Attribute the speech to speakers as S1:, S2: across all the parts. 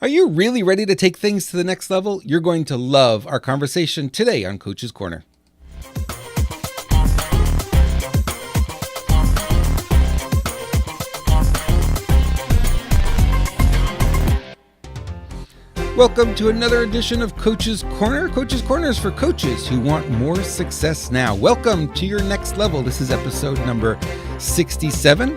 S1: Are you really ready to take things to the next level? You're going to love our conversation today on Coach's Corner. Welcome to another edition of Coach's Corner. Coach's Corner is for coaches who want more success now. Welcome to your next level. This is episode number 67.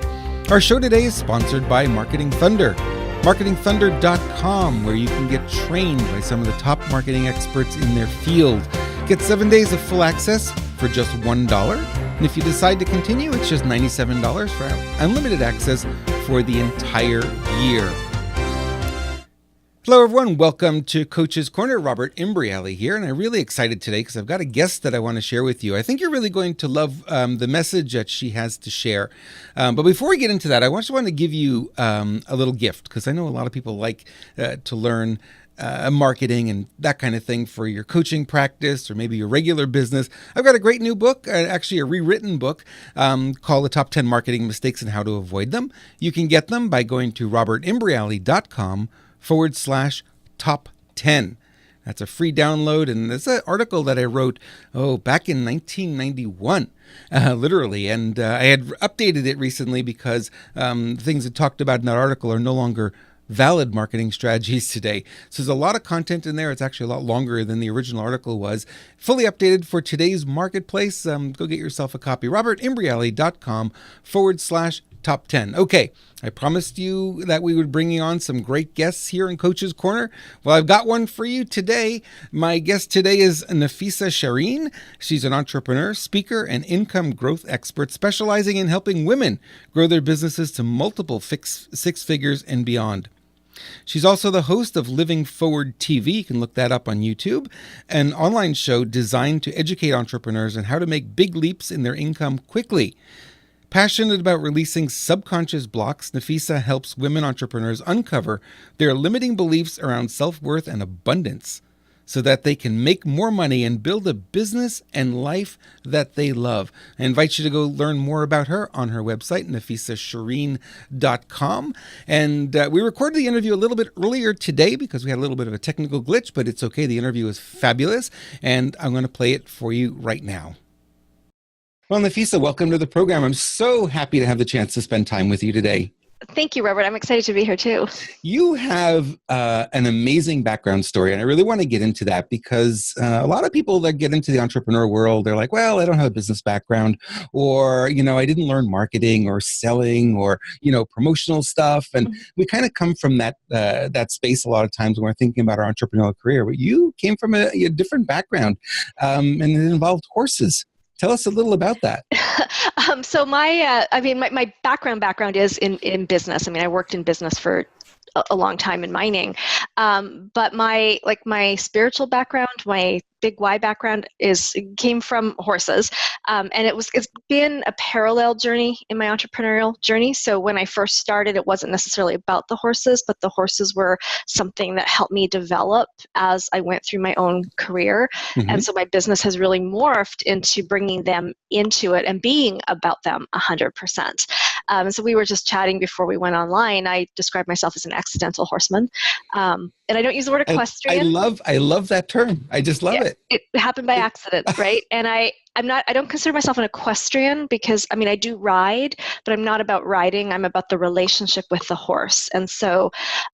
S1: Our show today is sponsored by Marketing Thunder. MarketingThunder.com, where you can get trained by some of the top marketing experts in their field. Get 7 days of full access for just $1. And if you decide to continue, it's just $97 for unlimited access for the entire year. Hello, everyone. Welcome to Coach's Corner. Robert Imbriali here, and I'm really excited today because I've got a guest that I want to share with you. I think you're really going to love the message that she has to share. But before we get into that, I just want to give you a little gift because I know a lot of people like to learn marketing and that kind of thing for your coaching practice or maybe your regular business. I've got a great new book, actually a rewritten book called The Top 10 Marketing Mistakes and How to Avoid Them. You can get them by going to robertimbriali.com/top 10. That's a free download, and it's an article that I wrote, back in 1991, literally, and I had updated it recently because things that talked about in that article are no longer valid marketing strategies today. So there's a lot of content in there. It's actually a lot longer than the original article was. Fully updated for today's marketplace. Go get yourself a copy. robertimbriali.com/top 10. Okay, I promised you that we would bring you on some great guests here in Coach's Corner. Well, I've got one for you today. My guest today is Nafissa Shiren. She's an entrepreneur, speaker, and income growth expert specializing in helping women grow their businesses to multiple six figures and beyond. She's also the host of Living Forward TV. You can look that up on YouTube, an online show designed to educate entrepreneurs on how to make big leaps in their income quickly. Passionate about releasing subconscious blocks, Nafissa helps women entrepreneurs uncover their limiting beliefs around self-worth and abundance so that they can make more money and build a business and life that they love. I invite you to go learn more about her on her website, nafissashiren.com. And we recorded the interview a little bit earlier today because we had a little bit of a technical glitch, but it's okay. The interview is fabulous, and I'm going to play it for you right now. Well, Nafissa, welcome to the program. I'm so happy to have the chance to spend time with you today.
S2: Thank you, Robert. I'm excited to be here too.
S1: You have an amazing background story, and I really want to get into that because a lot of people that get into the entrepreneur world, they're like, well, I don't have a business background, or, I didn't learn marketing or selling or, promotional stuff. And we kind of come from that space a lot of times when we're thinking about our entrepreneurial career. But you came from a different background, and it involved horses. Tell us a little about that.
S2: So my background is in business. I worked in business for a long time in mining. But my spiritual background, my big why background came from horses. And it's been a parallel journey in my entrepreneurial journey. So when I first started, it wasn't necessarily about the horses, but the horses were something that helped me develop as I went through my own career. Mm-hmm. And so my business has really morphed into bringing them into it and being about them 100%. So we were just chatting before we went online. I describe myself as an accidental horseman. And I don't use the word equestrian.
S1: I love that term. I just love it.
S2: It happened by accident, right? And I don't consider myself an equestrian because, I do ride, but I'm not about riding. I'm about the relationship with the horse. And so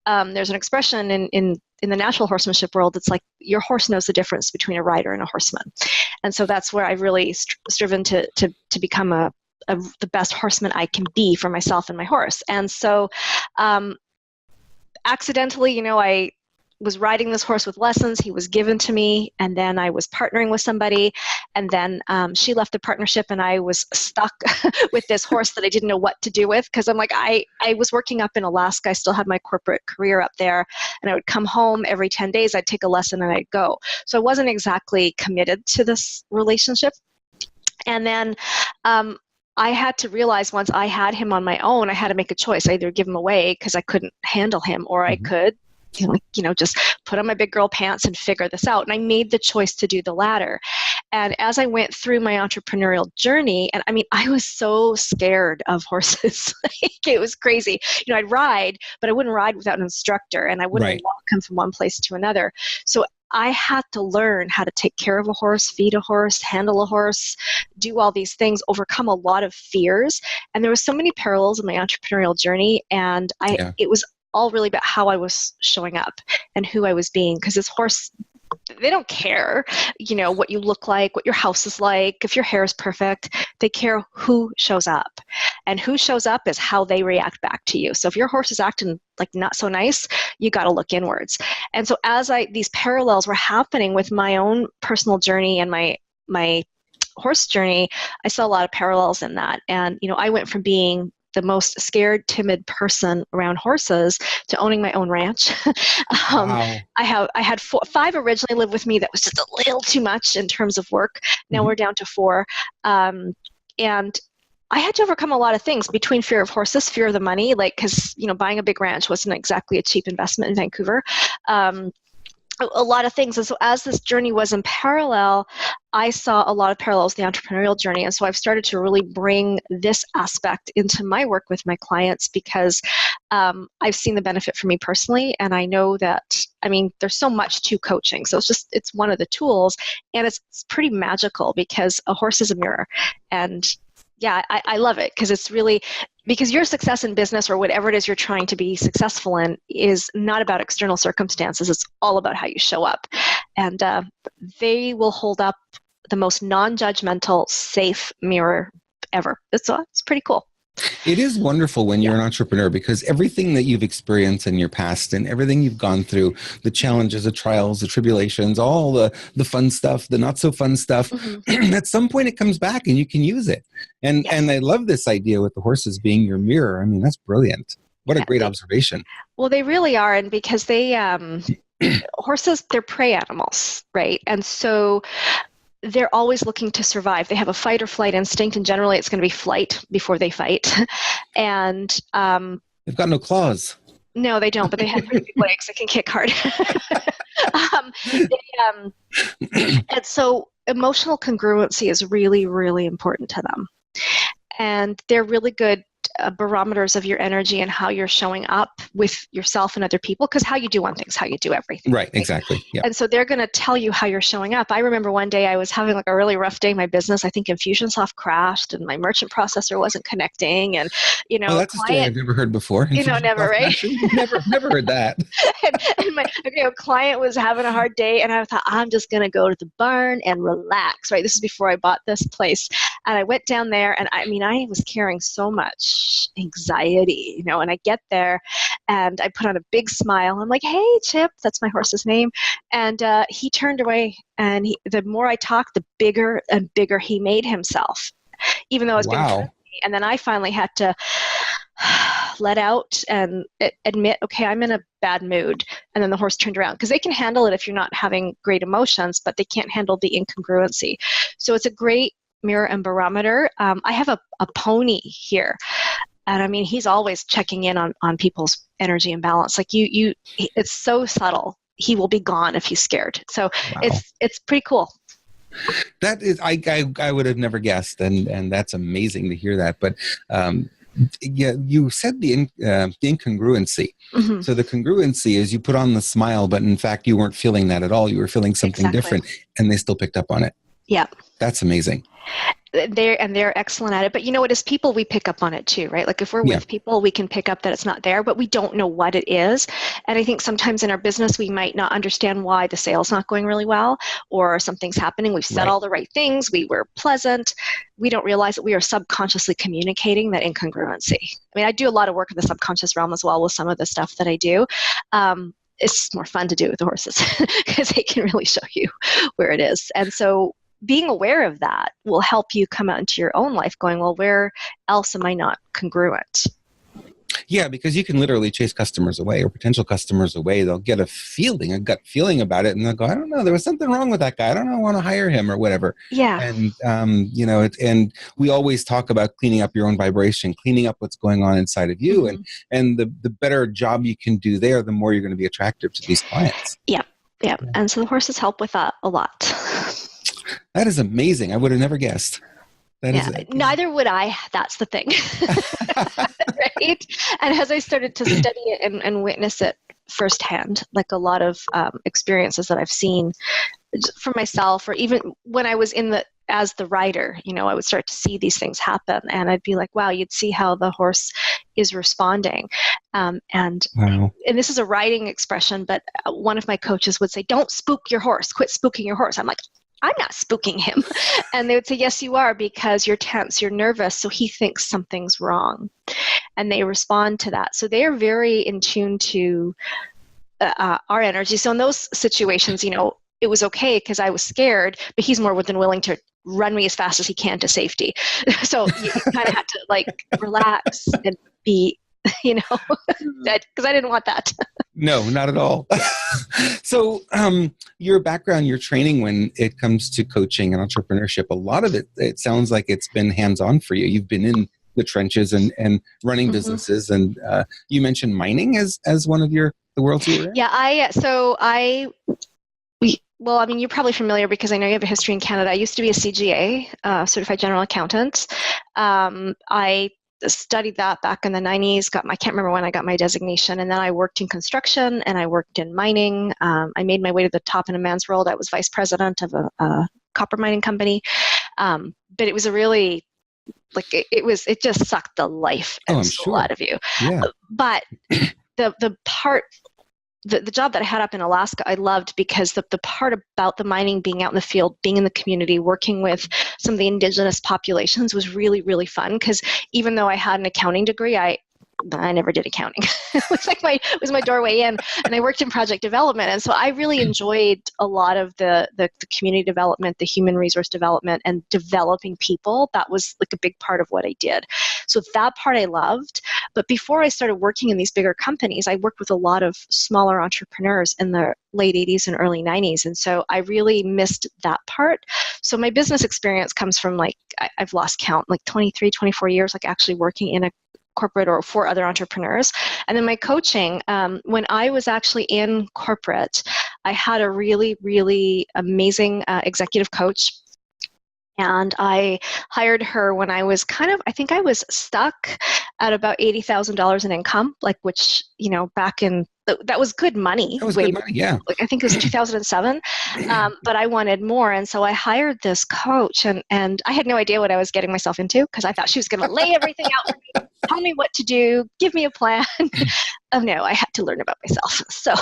S2: there's an expression in the natural horsemanship world. It's like your horse knows the difference between a rider and a horseman. And so that's where I've really striven to become the best horseman I can be for myself and my horse. And so accidentally, I was riding this horse with lessons. He was given to me, and then I was partnering with somebody, and then she left the partnership, and I was stuck with this horse that I didn't know what to do with, because I'm like, I was working up in Alaska. I still had my corporate career up there, and I would come home every 10 days. I'd take a lesson, and I'd go. So I wasn't exactly committed to this relationship. And then I had to realize once I had him on my own, I had to make a choice. I either give him away because I couldn't handle him, or I could just put on my big girl pants and figure this out. And I made the choice to do the latter. And as I went through my entrepreneurial journey, and I was so scared of horses. It was crazy. I'd ride, but I wouldn't ride without an instructor, and I wouldn't walk come from one place to another. So I had to learn how to take care of a horse, feed a horse, handle a horse, do all these things, overcome a lot of fears. And there was so many parallels in my entrepreneurial journey. And it was all really about how I was showing up and who I was being. Because this horse, they don't care, what you look like, what your house is like, if your hair is perfect. They care who shows up. And who shows up is how they react back to you. So if your horse is acting like not so nice, you got to look inwards. And so as these parallels were happening with my own personal journey and my horse journey, I saw a lot of parallels in that. And, I went from being the most scared, timid person around horses to owning my own ranch.
S1: Wow.
S2: I had five originally live with me. That was just a little too much in terms of work. Now we're down to 4. And I had to overcome a lot of things between fear of horses, fear of the money, because, buying a big ranch wasn't exactly a cheap investment in Vancouver. A lot of things. And so as this journey was in parallel, I saw a lot of parallels in the entrepreneurial journey. And so I've started to really bring this aspect into my work with my clients because I've seen the benefit for me personally. And I know that, there's so much to coaching. So it's one of the tools, and it's pretty magical because a horse is a mirror. And yeah, I love it because it's really, because your success in business or whatever it is you're trying to be successful in is not about external circumstances. It's all about how you show up. And they will hold up the most non-judgmental, safe mirror ever. It's pretty cool.
S1: It is wonderful when you're an entrepreneur because everything that you've experienced in your past and everything you've gone through, the challenges, the trials, the tribulations, all the fun stuff, the not so fun stuff, at some point it comes back and you can use it. And I love this idea with the horses being your mirror. That's brilliant. What a great observation.
S2: Well, they really are. And because they, horses, they're prey animals, right? And so they're always looking to survive. They have a fight or flight instinct, and generally it's going to be flight before they fight. And
S1: they've got no claws.
S2: No, they don't, but they have pretty big legs that can kick hard. And so emotional congruency is really, really important to them. And they're really good barometers of your energy and how you're showing up with yourself and other people, because how you do one thing is how you do everything.
S1: Right, exactly. Yeah.
S2: And so they're going to tell you how you're showing up. I remember one day I was having a really rough day in my business. I think Infusionsoft crashed and my merchant processor wasn't connecting. And,
S1: that's a story I've never heard before.
S2: Never, right?
S1: never heard that.
S2: and my client was having a hard day, and I thought, I'm just going to go to the barn and relax, right? This is before I bought this place. And I went down there, and I was carrying so much anxiety, and I get there and I put on a big smile. I'm like, hey, Chip, that's my horse's name. And he turned away, and the more I talked, the bigger and bigger he made himself, even though I was being friendly. And then I finally had to let out and admit, okay, I'm in a bad mood. And then the horse turned around, because they can handle it if you're not having great emotions, but they can't handle the incongruency. So it's a great mirror and barometer. I have a pony here, and he's always checking in on people's energy and balance. Like it's so subtle. He will be gone if he's scared. So it's pretty cool.
S1: That is, I would have never guessed, and that's amazing to hear that. But you said the incongruency. Mm-hmm. So the congruency is you put on the smile, but in fact you weren't feeling that at all. You were feeling something different, and they still picked up on it. Yeah, that's amazing.
S2: They're excellent at it. But you know what? As people, we pick up on it too, right? Like if we're with people, we can pick up that it's not there, but we don't know what it is. And I think sometimes in our business, we might not understand why the sale's not going really well, or something's happening. We've said all the right things. We were pleasant. We don't realize that we are subconsciously communicating that incongruency. I do a lot of work in the subconscious realm as well with some of the stuff that I do. It's more fun to do with the horses because they can really show you where it is. And so being aware of that will help you come out into your own life going, well, where else am I not congruent?
S1: Yeah, because you can literally chase customers away or potential customers away. They'll get a gut feeling about it, and they'll go, I don't know, there was something wrong with that guy. I don't know, I want to hire him or whatever. Yeah. And, and we always talk about cleaning up your own vibration, cleaning up what's going on inside of you. Mm-hmm. And the better job you can do there, the more you're going to be attractive to these clients. Yeah. And so the horses help with that a lot. That is amazing. I would have never guessed.
S2: Neither would I. That's the thing. Right? And as I started to study it and witness it firsthand, like a lot of experiences that I've seen for myself, or even when I was as the rider, I would start to see these things happen, and I'd be like, wow, you'd see how the horse is responding. And
S1: Wow.
S2: and this is a riding expression, but one of my coaches would say, don't spook your horse, quit spooking your horse. I'm like, I'm not spooking him. And they would say, yes, you are, because you're tense, you're nervous, so he thinks something's wrong. And they respond to that. So they are very in tune to our energy. So in those situations, it was okay because I was scared, but he's more than willing to run me as fast as he can to safety. So you kind of had to like relax and be, because I didn't want that.
S1: No, not at all. So your background, your training when it comes to coaching and entrepreneurship, a lot of it sounds like it's been hands-on for you. You've been in the trenches and running businesses. And you mentioned mining as one of the worlds you were in?
S2: Yeah, well, I mean, you're probably familiar because I know you have a history in Canada. I used to be a CGA, Certified General Accountant. I studied that back in the 90s. I can't remember when I got my designation. And then I worked in construction and I worked in mining. I made my way to the top in a man's world. I was vice president of a copper mining company. But it was a really, it just sucked the life out of a lot of you.
S1: Yeah.
S2: But the job that I had up in Alaska, I loved because the part about the mining, being out in the field, being in the community, working with some of the indigenous populations was really, really fun. Because even though I had an accounting degree, I never did accounting. It was my doorway in, and I worked in project development. And so I really enjoyed a lot of the community development, the human resource development, and developing people. That was like a big part of what I did. So that part I loved. But before I started working in these bigger companies, I worked with a lot of smaller entrepreneurs in the late 80s and early 90s. And so I really missed that part. So my business experience comes from I've lost count, 23, 24 years, actually working in a corporate or for other entrepreneurs. And then my coaching, when I was actually in corporate, I had a really, really amazing executive coach. And I hired her when I was I think I was stuck at about $80,000 in income, which, back in, that was good money.
S1: That was good money, yeah.
S2: I think it was 2007, but I wanted more. And so I hired this coach, and I had no idea what I was getting myself into because I thought she was going to lay everything out for me, tell me what to do, give me a plan. Oh no, I had to learn about myself. So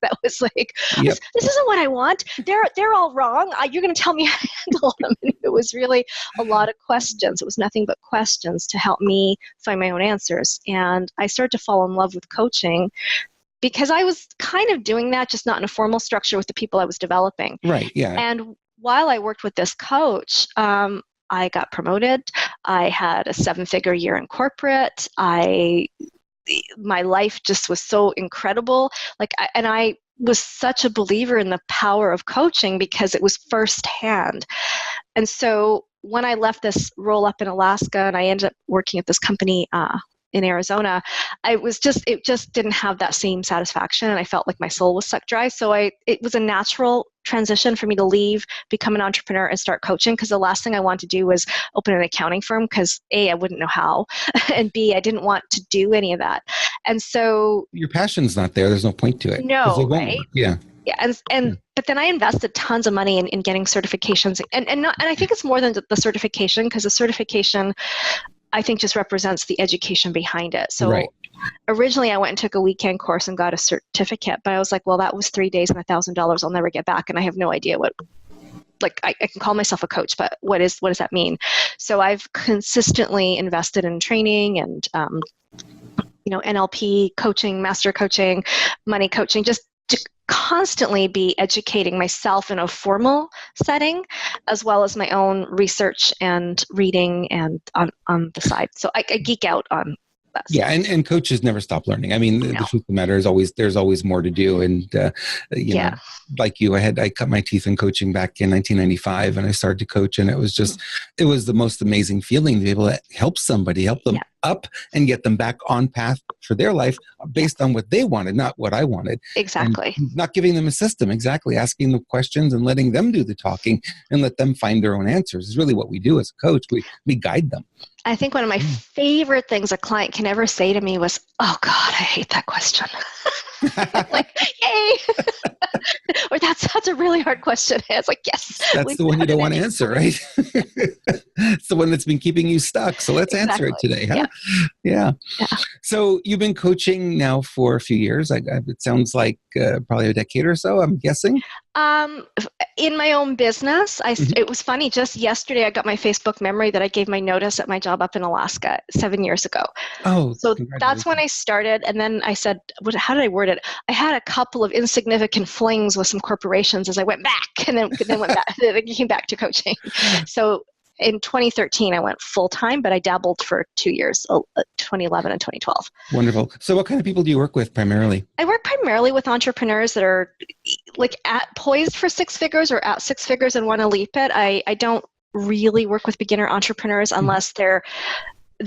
S2: that was this isn't what I want. They're all wrong. You're going to tell me how to handle them. And it was really a lot of questions. It was nothing but questions to help me find my own answers. And I started to fall in love with coaching because I was kind of doing that, just not in a formal structure with the people I was developing.
S1: Right, yeah.
S2: And while I worked with this coach, I got promoted. I had a 7-figure year in corporate. My life just was so incredible. And I was such a believer in the power of coaching because it was firsthand. And so when I left this role up in Alaska and I ended up working at this company in Arizona, it just didn't have that same satisfaction, and I felt like my soul was sucked dry. So it was a natural transition for me to leave, become an entrepreneur, and start coaching, because the last thing I wanted to do was open an accounting firm, because A, I wouldn't know how, and B, I didn't want to do any of that. And so
S1: your passion's not there. There's no point to it.
S2: No, right?
S1: Work. Yeah.
S2: Yeah, but then I invested tons of money in getting certifications, and I think it's more than the certification, because the certification, I think, just represents the education behind it. So right. Originally I went and took a weekend course and got a certificate, but I was like, well, that was 3 days and $1,000 I'll never get back. And I have no idea what, I can call myself a coach, but what does that mean? So I've consistently invested in training and, NLP coaching, master coaching, money coaching, just to constantly be educating myself in a formal setting, as well as my own research and reading and on the side. So I geek out on that.
S1: Yeah, and coaches never stop learning. I mean, the truth of the matter is there's always more to do. And, know, like you, I cut my teeth in coaching back in 1995, and I started to coach, and it was the most amazing feeling to be able to help somebody, help them up and get them back on path for their life based on what they wanted, not what I wanted.
S2: Exactly.
S1: And not giving them a system, exactly. Asking them questions and letting them do the talking and let them find their own answers is really what we do as a coach. We guide them.
S2: I think one of my favorite things a client can ever say to me was, "Oh God, I hate that question." Like, yay! Or that's a really hard question. It's like, yes.
S1: That's the one you don't want to answer, right? It's the one that's been keeping you stuck. So let's answer it today, huh? Yeah. So you've been coaching now for a few years. It sounds like probably a decade or so, I'm guessing.
S2: In my own business, it was funny. Just yesterday, I got my Facebook memory that I gave my notice at my job up in Alaska 7 years ago.
S1: Oh,
S2: so that's when I started. And then I said, how did I word it? I had a couple of insignificant flings with some corporations as I went back, and then went back. Then I came back to coaching. So in 2013, I went full time, but I dabbled for 2 years, 2011 and 2012.
S1: Wonderful. So what kind of people do you work with primarily?
S2: I work primarily with entrepreneurs that are like poised for six figures or at six figures and want to leap it. I don't really work with beginner entrepreneurs unless they're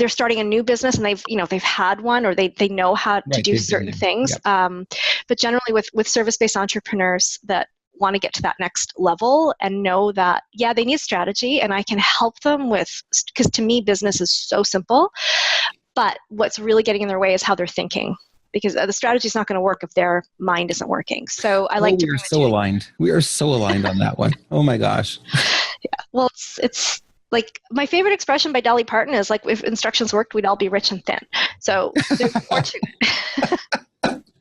S2: starting a new business and they've had one, or they know how to do certain things. Yep. But generally with service-based entrepreneurs that want to get to that next level and know that, they need strategy, and I can help them because to me, business is so simple, but what's really getting in their way is how they're thinking, because the strategy is not going to work if their mind isn't working. So I like to bring
S1: aligned. We are so aligned on that one. Oh my gosh.
S2: Yeah. Well, it's like my favorite expression by Dolly Parton is like, if instructions worked, we'd all be rich and thin. So there's more to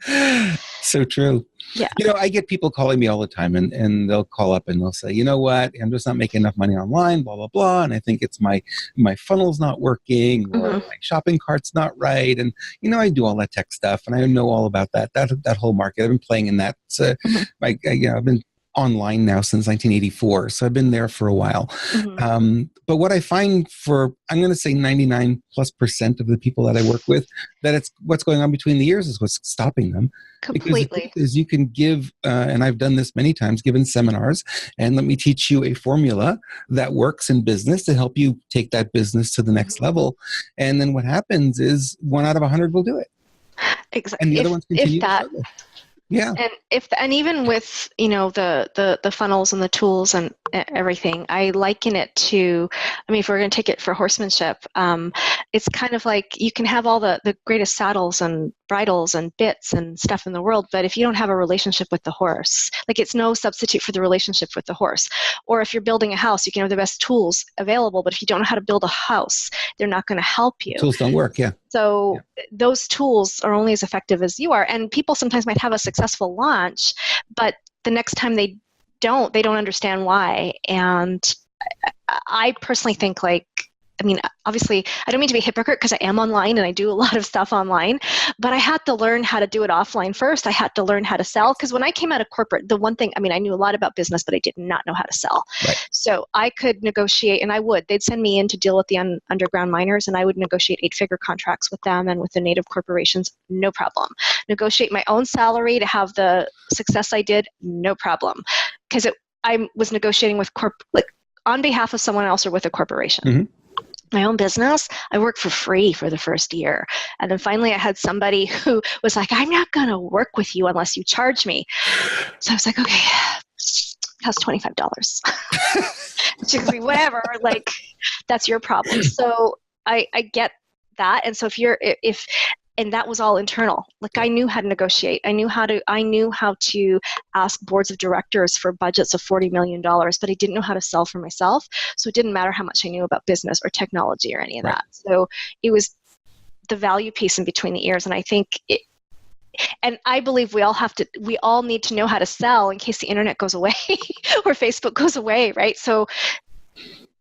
S2: it.
S1: So true.
S2: Yeah.
S1: I get people calling me all the time, and they'll call up and they'll say, you know what, I'm just not making enough money online, blah, blah, blah. And I think it's my funnel's not working, or my shopping cart's not right. And, I do all that tech stuff, and I know all about that whole market. I've been playing in that. I've been online now since 1984. So I've been there for a while. But what I find I'm going to say 99+% of the people that I work with, that it's what's going on between the ears is what's stopping them.
S2: Completely.
S1: Because you can give, and I've done this many times, given seminars, and let me teach you a formula that works in business to help you take that business to the next level. And then what happens is 1 out of 100 will do it.
S2: Exactly.
S1: And the other ones continue to struggle. Yeah.
S2: And even with, the funnels and the tools and everything, I liken it to, if we're going to take it for horsemanship, it's kind of like you can have all the greatest saddles and bridles and bits and stuff in the world, but if you don't have a relationship with the horse, like it's no substitute for the relationship with the horse. Or if you're building a house, you can have the best tools available, but if you don't know how to build a house, they're not going to help you.
S1: Tools don't work, yeah.
S2: So those tools are only as effective as you are. And people sometimes might have a successful launch, but the next time they don't understand why. And I personally think obviously, I don't mean to be a hypocrite because I am online and I do a lot of stuff online, but I had to learn how to do it offline first. I had to learn how to sell, because when I came out of corporate, the one thing, I knew a lot about business, but I did not know how to sell. Right. So I could negotiate, and they'd send me in to deal with the underground miners, and I would negotiate 8-figure contracts with them and with the native corporations, no problem. Negotiate my own salary to have the success I did, no problem. Because I was negotiating with on behalf of someone else or with a corporation. Mm-hmm. My own business, I worked for free for the first year. And then finally I had somebody who was like, I'm not going to work with you unless you charge me. So I was like, okay, that's $25. She goes, whatever, that's your problem. So I get that. And so and that was all internal. I knew how to negotiate. I knew how to ask boards of directors for budgets of $40 million, but I didn't know how to sell for myself. So it didn't matter how much I knew about business or technology or any of that. So it was the value piece in between the ears. And I think and I believe we all need to know how to sell in case the internet goes away or Facebook goes away, right? So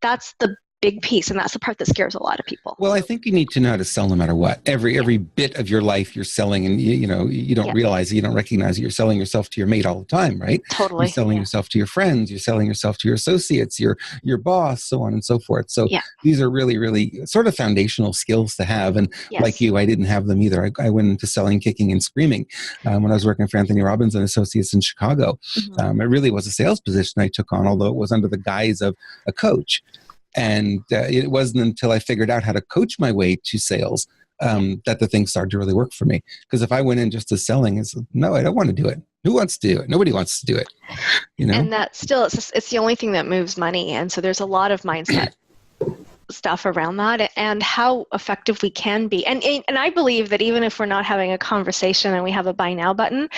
S2: that's the big piece, and that's the part that scares a lot of people.
S1: Well, I think you need to know how to sell no matter what. Every bit of your life you're selling, and you don't realize it, you don't recognize it. You're selling yourself to your mate all the time, right?
S2: Totally.
S1: You're selling yourself to your friends, you're selling yourself to your associates, your boss, so on and so forth. So these are really, really sort of foundational skills to have. And like you, I didn't have them either. I went into selling, kicking, and screaming when I was working for Anthony Robbins and Associates in Chicago. Mm-hmm. It really was a sales position I took on, although it was under the guise of a coach. And it wasn't until I figured out how to coach my way to sales that the thing started to really work for me. Because if I went in just to selling, no, I don't want to do it. Who wants to do it? Nobody wants to do it.
S2: And that still, it's the only thing that moves money. And so there's a lot of mindset stuff around that and how effective we can be. And I believe that even if we're not having a conversation and we have a buy now button,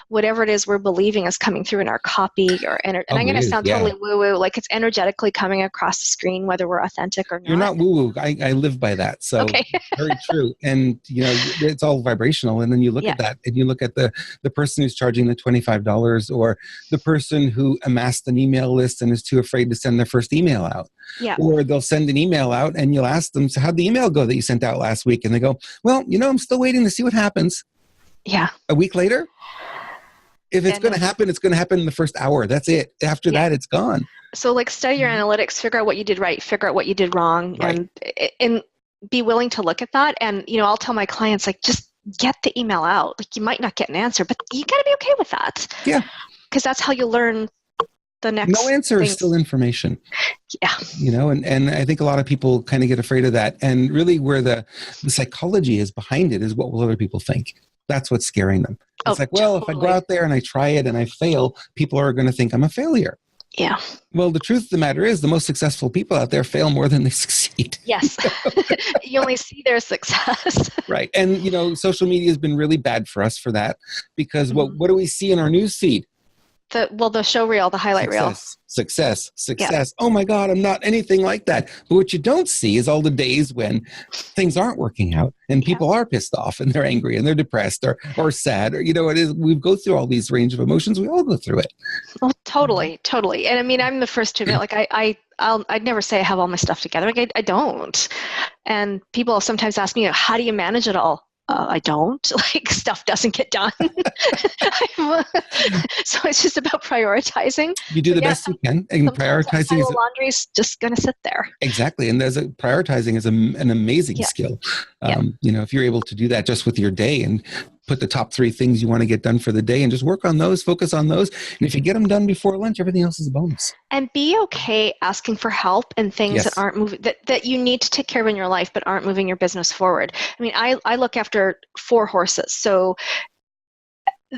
S2: whatever it is we're believing is coming through in our copy and I'm
S1: Oh,
S2: going
S1: it
S2: to
S1: is.
S2: sound
S1: Yeah.
S2: totally woo-woo, like it's energetically coming across the screen, whether we're authentic or
S1: You're
S2: not.
S1: not woo-woo. I live by that. So
S2: Okay.
S1: very true. And, it's all vibrational. And then you look
S2: Yeah.
S1: at that and you look at the person who's charging the $25 or the person who amassed an email list and is too afraid to send their first email out.
S2: Yeah.
S1: Or they'll send an email out and you'll ask them, so how'd the email go that you sent out last week? And they go, well, I'm still waiting to see what happens.
S2: Yeah.
S1: A week later, if it's
S2: And
S1: going to happen, it's going to happen in the first hour. That's it. After that, it's gone.
S2: So like study your analytics, figure out what you did right, figure out what you did wrong,
S1: Right.
S2: and be willing to look at that. And, I'll tell my clients, like, just get the email out. Like, you might not get an answer, but you got to be okay with that.
S1: Yeah.
S2: Because that's how you learn the next
S1: No answer
S2: things.
S1: is still information.
S2: Yeah.
S1: And I think a lot of people kind of get afraid of that. And really where the psychology is behind it is what will other people think? That's what's scaring them. It's like, well,
S2: totally.
S1: If I go out there and I try it and I fail, people are going to think I'm a failure.
S2: Yeah.
S1: Well, the truth of the matter is the most successful people out there fail more than they succeed.
S2: Yes. You only see their success.
S1: Right. And, social media has been really bad for us for that because what do we see in our news feed?
S2: The show reel, the highlight reel.
S1: Success. Yeah. Oh my God, I'm not anything like that. But what you don't see is all the days when things aren't working out and people are pissed off and they're angry and they're depressed or sad or it is. We go through all these range of emotions. We all go through it.
S2: Oh, totally. And I mean, I'm the first to admit, like I'd never say I have all my stuff together. Like I don't. And people sometimes ask me, how do you manage it all? I don't. Like, stuff doesn't get done. So it's just about prioritizing.
S1: You do the best you can, and prioritizing is
S2: laundry's just going to sit there.
S1: Exactly, and prioritizing is an amazing skill. If you're able to do that just with your day and put the top 3 things you want to get done for the day and just work on those, focus on those. And if you get them done before lunch, everything else is a bonus.
S2: And be okay asking for help and things that aren't moving, that you need to take care of in your life, but aren't moving your business forward. I mean, I look after 4 horses. So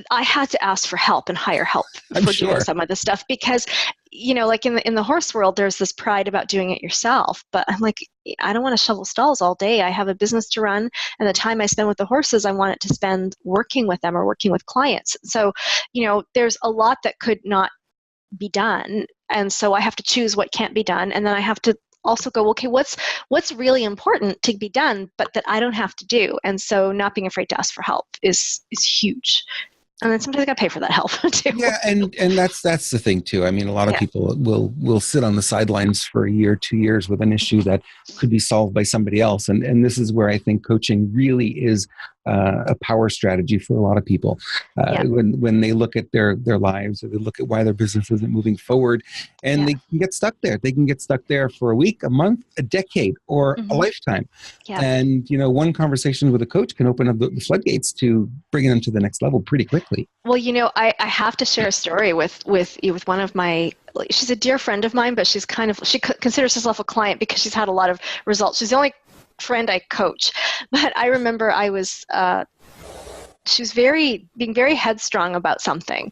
S2: I had to ask for help and hire help for doing some of this stuff because, like in the horse world, there's this pride about doing it yourself. But I'm like, I don't want to shovel stalls all day. I have a business to run, and the time I spend with the horses, I want it to spend working with them or working with clients. So, there's a lot that could not be done, and so I have to choose what can't be done, and then I have to also go, okay, what's really important to be done, but that I don't have to do. And so, not being afraid to ask for help is huge. And then sometimes I got to pay for that help too.
S1: Yeah, and that's the thing too. I mean, a lot of people will sit on the sidelines for a year, 2 years with an issue that could be solved by somebody else. And this is where I think coaching really is a power strategy for a lot of people. When they look at their lives or they look at why their business isn't moving forward, and they can get stuck there. They can get stuck there for a week, a month, a decade, or a lifetime. Yeah. And one conversation with a coach can open up the floodgates to bringing them to the next level pretty quickly.
S2: Well, I have to share a story with one of my. She's a dear friend of mine, but she considers herself a client because she's had a lot of results. She's the only friend I coach. But I remember she was being very headstrong about something,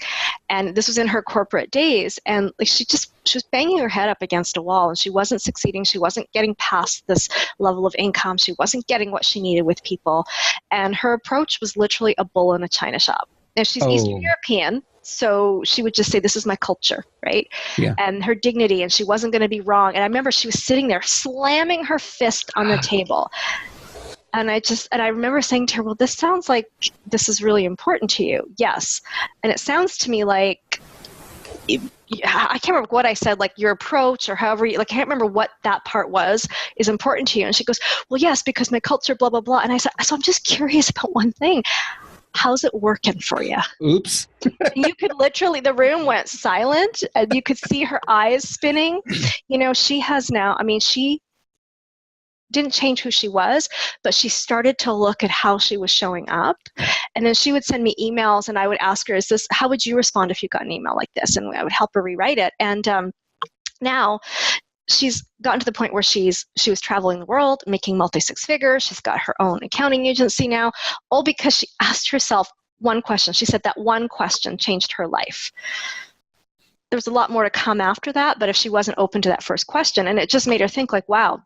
S2: and this was in her corporate days, and she was banging her head up against a wall, and she wasn't succeeding. She wasn't getting past this level of income. She wasn't getting what she needed with people, and her approach was literally a bull in a china shop. Now, she's Eastern European, so she would just say, this is my culture, right? Yeah. And her dignity, and she wasn't going to be wrong. And I remember she was sitting there slamming her fist on the table. And I remember saying to her, well, this sounds like this is really important to you. Yes. And it sounds to me like, I can't remember what I said, like your approach or however, I can't remember what that part is important to you. And she goes, well, yes, because my culture, blah, blah, blah. And I said, so I'm just curious about one thing. How's it working for you?
S1: Oops.
S2: You could literally, the room went silent and you could see her eyes spinning. She has now, she didn't change who she was, but she started to look at how she was showing up. And then she would send me emails and I would ask her, how would you respond if you got an email like this? And I would help her rewrite it. And now she's gotten to the point where she was traveling the world, making multi-six figures. She's got her own accounting agency now, all because she asked herself one question. She said that one question changed her life. There was a lot more to come after that, but if she wasn't open to that first question, and it just made her think like, wow,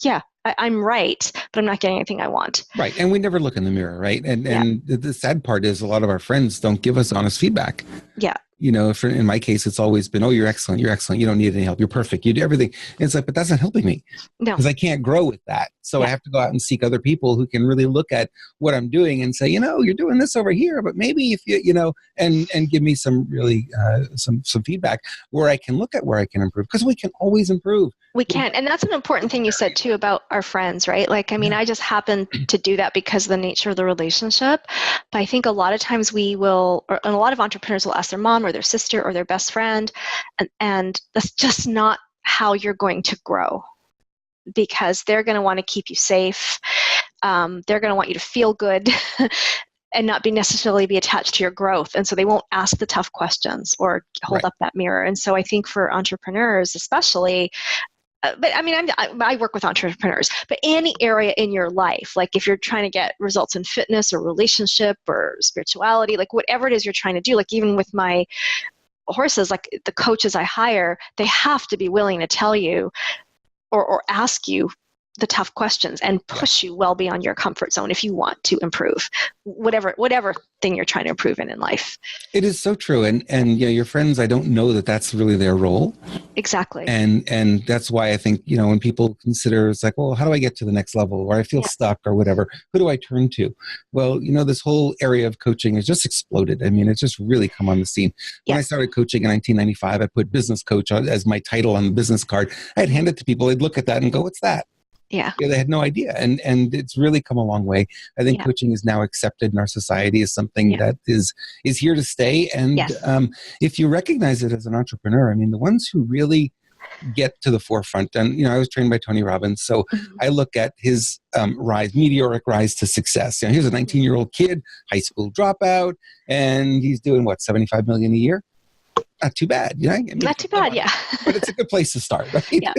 S2: yeah, I'm right, but I'm not getting anything I want.
S1: Right. And we never look in the mirror, right? And
S2: Yeah,
S1: the sad part is a lot of our friends don't give us honest feedback.
S2: yeah,
S1: You know, in my case, it's always been, oh, you're excellent. You're excellent. You don't need any help. You're perfect. You do everything. And it's like, but that's not helping me
S2: no,
S1: because I can't grow with that. So I
S2: yeah.
S1: have to go out and seek other people who can really look at what I'm doing and say, you know, you're doing this over here, but maybe if you, you know, and give me some really some feedback where I can look at where I can improve, because we can always improve.
S2: We can. And that's an important thing you said too about our friends, right? Like, I mean,
S1: Yeah.
S2: I just happen to do that because of the nature of the relationship. But I think a lot of times we will, and a lot of entrepreneurs will ask their mom or their sister or their best friend, and that's just not how you're going to grow, because they're going to want to keep you safe. They're going to want you to feel good and not be necessarily be attached to your growth. And so they won't ask the tough questions or hold
S1: Right.
S2: up that mirror. And so I think for entrepreneurs, especially, but I mean, I work with entrepreneurs, but any area in your life, like if you're trying to get results in fitness or relationship or spirituality, like whatever it is you're trying to do, like even with my horses, like the coaches I hire, they have to be willing to tell you or ask you the tough questions and
S1: Yeah.
S2: push you well beyond your comfort zone if you want to improve whatever thing you're trying to improve in life.
S1: It is so true. And you know, your friends, I don't know that that's really their role.
S2: Exactly.
S1: And that's why I think, you know, when people consider, it's like, well, how do I get to the next level, or I feel
S2: Yeah.
S1: stuck or whatever, who do I turn to? Well, you know, this whole area of coaching has just exploded. I mean, it's just really come on the scene. When
S2: Yeah.
S1: I started coaching in 1995, I put business coach as my title on the business card. I'd hand it to people, they'd look at that and go, what's that?
S2: Yeah.
S1: Yeah, they had no idea. And it's really come a long way. I think
S2: Yeah.
S1: coaching is now accepted in our society as something
S2: Yeah.
S1: that is here to stay. And
S2: Yes.
S1: if you recognize it as an entrepreneur, I mean, the ones who really get to the forefront, and you know, I was trained by Tony Robbins, so
S2: Mhm.
S1: I look at his meteoric rise to success. You know, here's a 19-year-old kid, high school dropout, and he's doing what, 75 million a year. Not too bad, you know? I mean,
S2: Not too bad, yeah.
S1: but it's a good place to start, right?
S2: Yeah.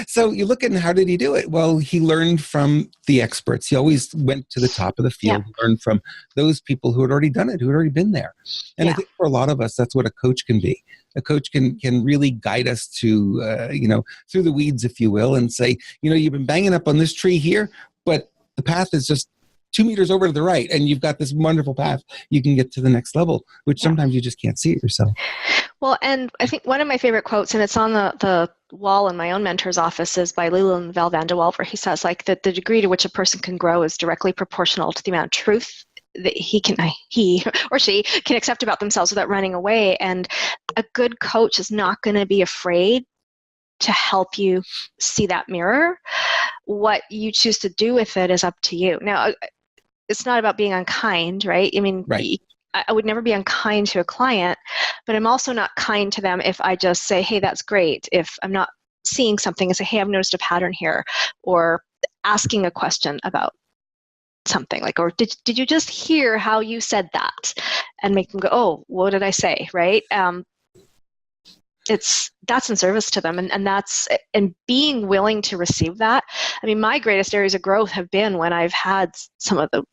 S1: So you look at how did he do it? Well, he learned from the experts. He always went to the top of the field,
S2: Yeah.
S1: learned from those people who had already done it, who had already been there. And I
S2: Yeah.
S1: think for a lot of us, that's what a coach can be. A coach can really guide us to, you know, through the weeds, if you will, and say, you know, you've been banging up on this tree here, but the path is just 2 meters over to the right, and you've got this wonderful path. You can get to the next level, which
S2: Yeah.
S1: sometimes you just can't see it yourself.
S2: Well, and I think one of my favorite quotes, and it's on the wall in my own mentor's office, is by Leland Val Van de Waal, where he says, like, that the degree to which a person can grow is directly proportional to the amount of truth that he or she can accept about themselves without running away. And a good coach is not going to be afraid to help you see that mirror. What you choose to do with it is up to you. Now, it's not about being unkind, right? I mean,
S1: Right.
S2: I would never be unkind to a client, but I'm also not kind to them if I just say, hey, that's great. If I'm not seeing something and say, hey, I've noticed a pattern here, or asking a question about something like, or did you just hear how you said that? And make them go, oh, what did I say, right? That's in service to them, and being willing to receive that. I mean, my greatest areas of growth have been when I've had some of the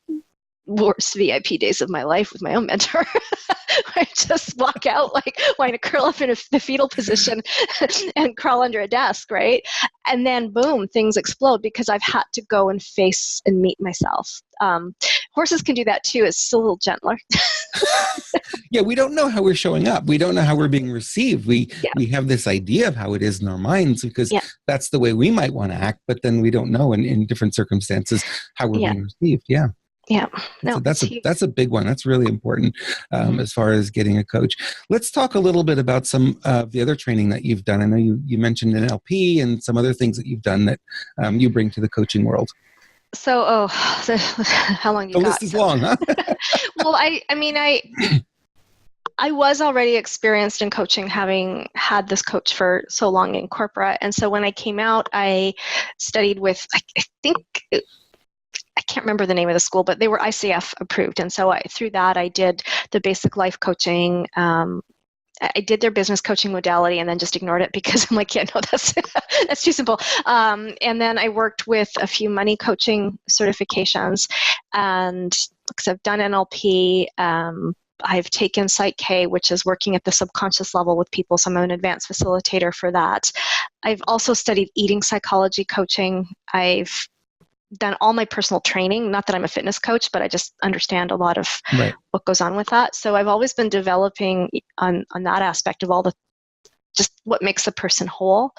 S2: worst VIP days of my life with my own mentor. I just walk out like wanting to curl up in the fetal position and crawl under a desk, right? And then boom, things explode because I've had to go and face and meet myself. Horses can do that too. It's still a little gentler.
S1: Yeah, we don't know how we're showing up. We don't know how we're being received.
S2: Yeah.
S1: We have this idea of how it is in our minds because
S2: Yeah.
S1: that's the way we might want to act, but then we don't know in different circumstances how we're
S2: Yeah.
S1: being received. Yeah.
S2: Yeah, no,
S1: That's a big one. That's really important as far as getting a coach. Let's talk a little bit about some of the other training that you've done. I know you mentioned NLP and some other things that you've done that you bring to the coaching world.
S2: So, how long you
S1: The
S2: got?
S1: list is long, huh?
S2: Well, I mean, I was already experienced in coaching, having had this coach for so long in corporate. And so when I came out, I studied with, I think, I can't remember the name of the school, but they were ICF approved. And so through that, I did the basic life coaching. I did their business coaching modality and then just ignored it because I'm like, yeah, no, that's too simple. And then I worked with a few money coaching certifications, and because I've done NLP, I've taken Psych K, which is working at the subconscious level with people. So I'm an advanced facilitator for that. I've also studied eating psychology coaching. I've done all my personal training. Not that I'm a fitness coach, but I just understand a lot of what goes on with that. So I've always been developing on that aspect of all the just what makes a person whole.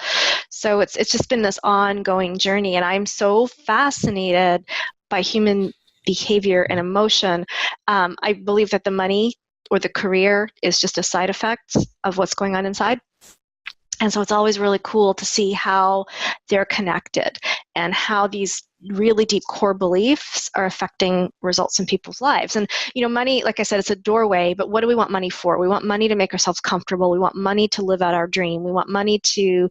S2: So it's just been this ongoing journey, and I'm so fascinated by human behavior and emotion. I believe that the money or the career is just a side effect of what's going on inside. And so it's always really cool to see how they're connected and how these really deep core beliefs are affecting results in people's lives. And, money, like I said, it's a doorway, but what do we want money for? We want money to make ourselves comfortable. We want money to live out our dream. We want money to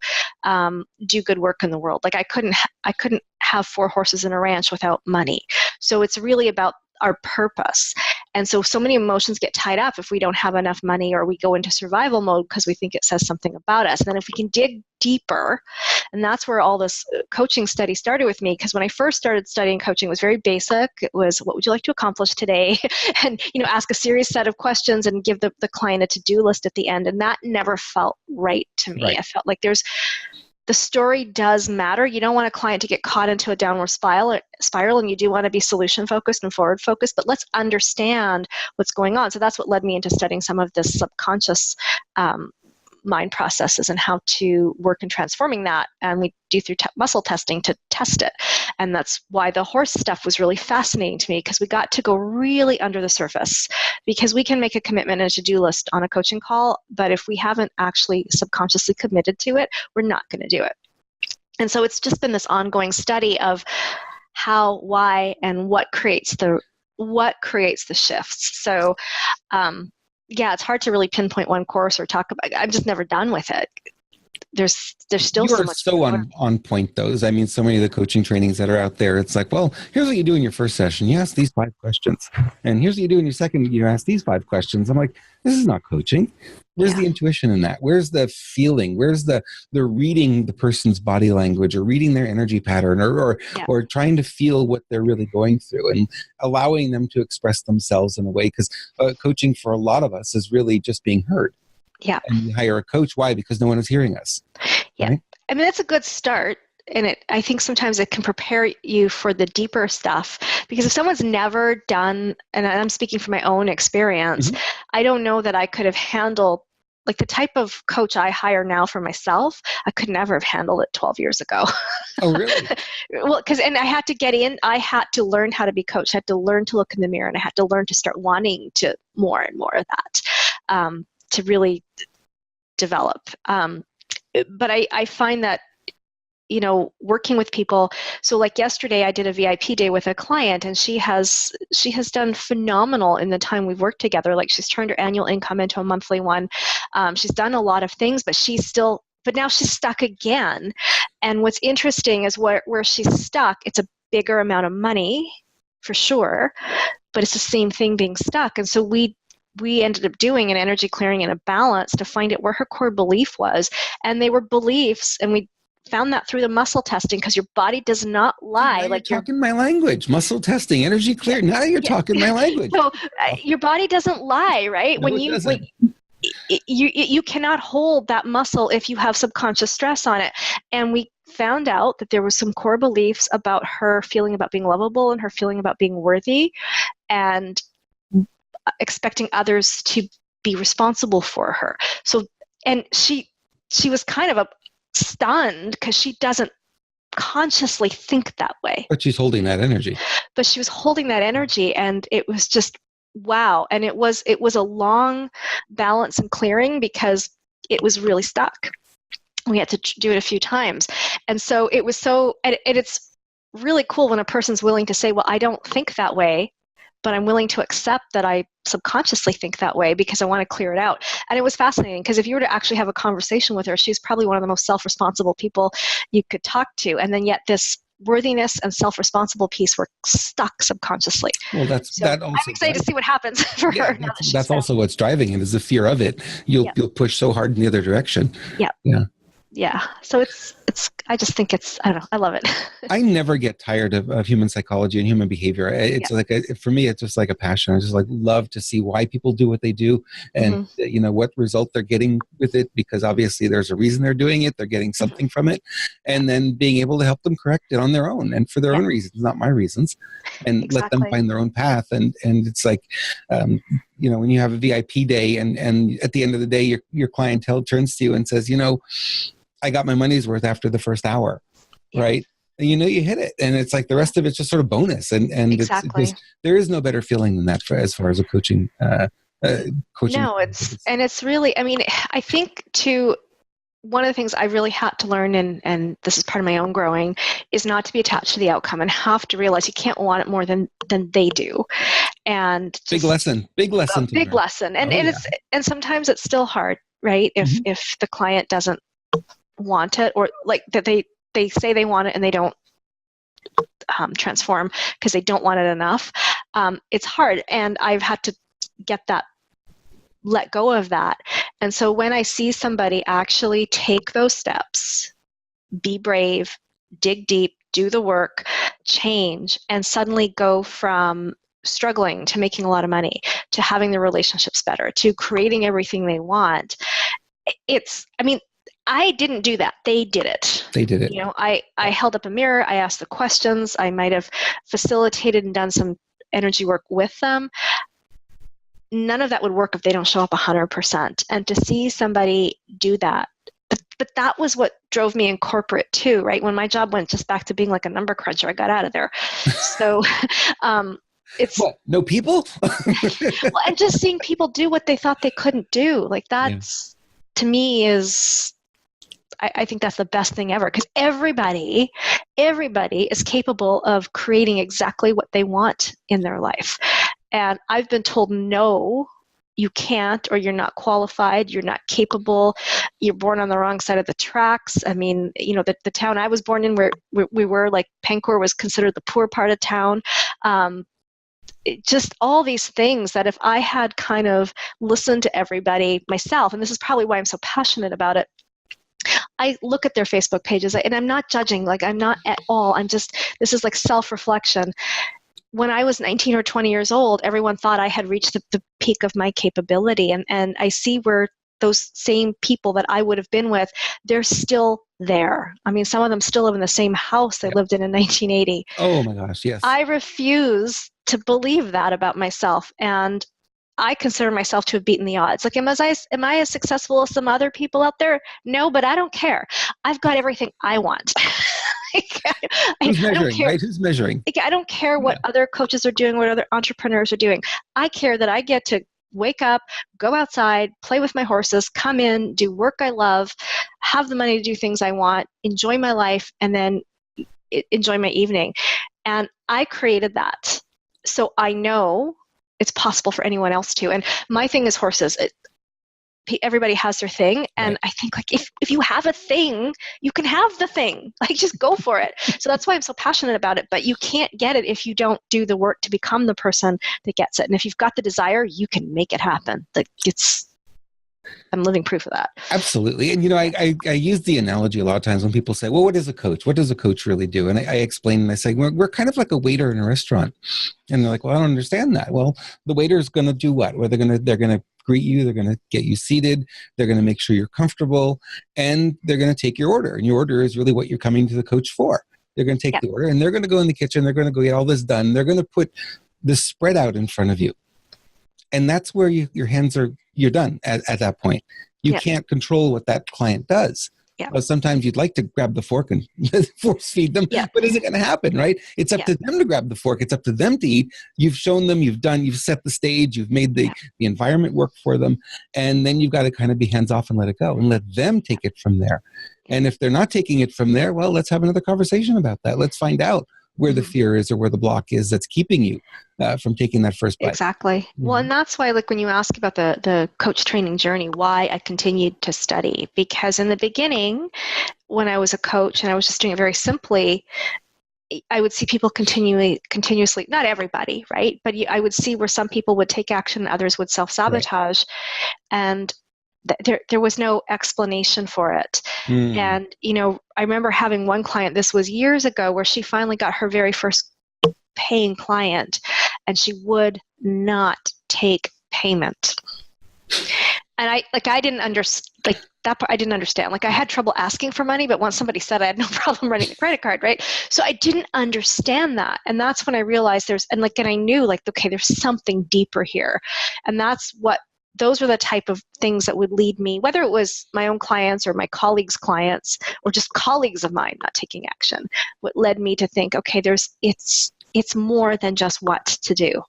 S2: do good work in the world. Like I couldn't have 4 horses in a ranch without money. So it's really about our purpose. And so many emotions get tied up if we don't have enough money, or we go into survival mode because we think it says something about us. And then if we can dig deeper, and that's where all this coaching study started with me, because when I first started studying coaching, it was very basic. It was, what would you like to accomplish today? And, ask a serious set of questions and give the client a to-do list at the end. And that never felt right to me. Right. I felt like the story does matter. You don't want a client to get caught into a downward spiral, and you do want to be solution focused and forward focused, but let's understand what's going on. So that's what led me into studying some of this subconscious mind processes and how to work in transforming that. And we do through muscle testing to test it. And that's why the horse stuff was really fascinating to me, because we got to go really under the surface, because we can make a commitment and a to-do list on a coaching call, but if we haven't actually subconsciously committed to it, we're not going to do it. And so it's just been this ongoing study of how, why, and what creates the shifts. So, it's hard to really pinpoint one course or talk about. I'm just never done with it. There's still so much.
S1: You are so on point, though. I mean, so many of the coaching trainings that are out there, it's like, well, here's what you do in your first session. You ask these 5 questions. And here's what you do in your second, you ask these 5 questions. I'm like, this is not coaching. Where's the intuition in that? Where's the feeling? Where's the reading the person's body language, or reading their energy pattern, or trying to feel what they're really going through and allowing them to express themselves in a way? Because coaching for a lot of us is really just being heard.
S2: Yeah.
S1: And we hire a coach. Why? Because no one is hearing us.
S2: Yeah. Right? I mean, that's a good start. And I think sometimes it can prepare you for the deeper stuff, because if someone's never done, and I'm speaking from my own experience, I don't know that I could have handled, like the type of coach I hire now for myself, I could never have handled it 12 years ago.
S1: Oh, really?
S2: Well, and I had to get in, I had to learn how to be coached, I had to learn to look in the mirror, and I had to learn to start wanting to more and more of that, to really develop. But I find that, working with people. So like yesterday, I did a VIP day with a client, and she has done phenomenal in the time we've worked together. Like she's turned her annual income into a monthly one. She's done a lot of things, but now she's stuck again. And what's interesting is where she's stuck, it's a bigger amount of money for sure, but it's the same thing being stuck. And so we ended up doing an energy clearing and a balance to find out where her core belief was. And they were beliefs, and we found that through the muscle testing, because your body does not lie.
S1: Like you're talking my language. Muscle testing, energy clear. Now you're talking my language.
S2: So your body doesn't lie, right?
S1: No, it doesn't.
S2: You cannot hold that muscle if you have subconscious stress on it. And we found out that there was some core beliefs about her feeling about being lovable and her feeling about being worthy, and expecting others to be responsible for her. So, and she was kind of stunned, because she doesn't consciously think that way.
S1: But she's holding that energy.
S2: But she was holding that energy, and it was just wow. And it was a long balance and clearing, because it was really stuck. We had to do it a few times. And so it was and it's really cool when a person's willing to say, well, I don't think that way, but I'm willing to accept that I subconsciously think that way because I want to clear it out. And it was fascinating, because if you were to actually have a conversation with her, she's probably one of the most self-responsible people you could talk to. And then yet this worthiness and self-responsible piece were stuck subconsciously.
S1: Well, I'm
S2: excited to see what happens for her.
S1: That's also what's driving it, is the fear of it. You'll push so hard in the other direction.
S2: Yeah. So it's I just think I don't know, I love it.
S1: I never get tired of human psychology and human behavior. It's
S2: Yeah.
S1: like for me, it's just like a passion. I just like love to see why people do what they do, and
S2: Mm-hmm.
S1: what result they're getting with it. Because obviously, there's a reason they're doing it. They're getting
S2: Mm-hmm.
S1: something from it, and then being able to help them correct it on their own and for their
S2: Yeah,
S1: own reasons, not my reasons, and let them
S2: exactly.
S1: find their own path. And it's like, when you have a VIP day, and at the end of the day, your clientele turns to you and says, I got my money's worth after the first hour.
S2: Yeah.
S1: Right. And you hit it. And it's like the rest of it's just sort of bonus. And it's
S2: Exactly.
S1: there is no better feeling than that as far as a coaching.
S2: No, it's really, I mean, I think too, one of the things I really had to learn, and this is part of my own growing, is not to be attached to the outcome and have to realize you can't want it more than they do. And just
S1: big lesson
S2: a
S1: to
S2: big
S1: learn.
S2: lesson. And
S1: Oh, yeah.
S2: and sometimes it's still hard, right? If the client doesn't want it, or like that they say they want it and they don't transform because they don't want it enough. It's hard, and I've had to let go of that. And so when I see somebody actually take those steps, be brave, dig deep, do the work, change, and suddenly go from struggling to making a lot of money, to having their relationships better, to creating everything they want, I didn't do that. They did it.
S1: They did it.
S2: I held up a mirror. I asked the questions. I might have facilitated and done some energy work with them. None of that would work if they don't show up 100%. And to see somebody do that, but that was what drove me in corporate too, right? When my job went just back to being like a number cruncher, I got out of there. So it's
S1: what? No people?
S2: well, and just seeing people do what they thought they couldn't do, like that's to me is. I think that's the best thing ever, because everybody is capable of creating exactly what they want in their life. And I've been told, no, you can't, or you're not qualified, you're not capable, you're born on the wrong side of the tracks. I mean, the town I was born in, where we were, like, Pancor was considered the poor part of town. Just all these things that if I had kind of listened to everybody myself, and this is probably why I'm so passionate about it, I look at their Facebook pages, and I'm not judging, like, I'm not at all. This is like self-reflection. When I was 19 or 20 years old, everyone thought I had reached the peak of my capability. And I see where those same people that I would have been with, they're still there. I mean, some of them still live in the same house they lived in 1980.
S1: Oh my gosh, yes.
S2: I refuse to believe that about myself. And I consider myself to have beaten the odds. Like, am I as successful as some other people out there? No, but I don't care. I've got everything I want.
S1: Who's measuring, right? Who's measuring?
S2: I don't care what other coaches are doing, what other entrepreneurs are doing. I care that I get to wake up, go outside, play with my horses, come in, do work I love, have the money to do things I want, enjoy my life, and then enjoy my evening. And I created that. So I know it's possible for anyone else to. And my thing is horses. Everybody has their thing. And I think, like, if you have a thing, you can have the thing. Like, just go for it. So that's why I'm so passionate about it. But you can't get it if you don't do the work to become the person that gets it. And if you've got the desire, you can make it happen. Like, I'm living proof of that.
S1: Absolutely. And, I use the analogy a lot of times when people say, well, what is a coach? What does a coach really do? And I explain, and I say, we're kind of like a waiter in a restaurant. And they're like, well, I don't understand that. Well, the waiter is going to do what? Well, they're going to greet you. They're going to get you seated. They're going to make sure you're comfortable, and they're going to take your order. And your order is really what you're coming to the coach for. They're going to take the order, and they're going to go in the kitchen. They're going to go get all this done. They're going to put this spread out in front of you. And that's where your hands you're done at that point. You can't control what that client does. Yeah. Well, sometimes you'd like to grab the fork and force feed them, but is it going to happen, right? It's up to them to grab the fork. It's up to them to eat. You've shown them, you've set the stage, you've made the environment work for them. And then you've got to kind of be hands off and let it go and let them take it from there. And if they're not taking it from there, well, let's have another conversation about that. Let's find out where the fear is or where the block is that's keeping you from taking that first bite.
S2: Exactly. Mm-hmm. Well, and that's why, like, when you ask about the coach training journey, why I continued to study, because in the beginning, when I was a coach and I was just doing it very simply, I would see people continuously, not everybody, right? But I would see where some people would take action, others would self-sabotage. Right. And there was no explanation for it. And, I remember having one client, this was years ago, where she finally got her very first paying client, and she would not take payment. And I didn't understand, that part I didn't understand. I had trouble asking for money, but once somebody said, I had no problem writing a credit card, right? So I didn't understand that. And that's when I realized and I knew, okay, there's something deeper here. And those were the type of things that would lead me, whether it was my own clients or my colleagues' clients, or just colleagues of mine not taking action, what led me to think, okay, it's more than just what to do.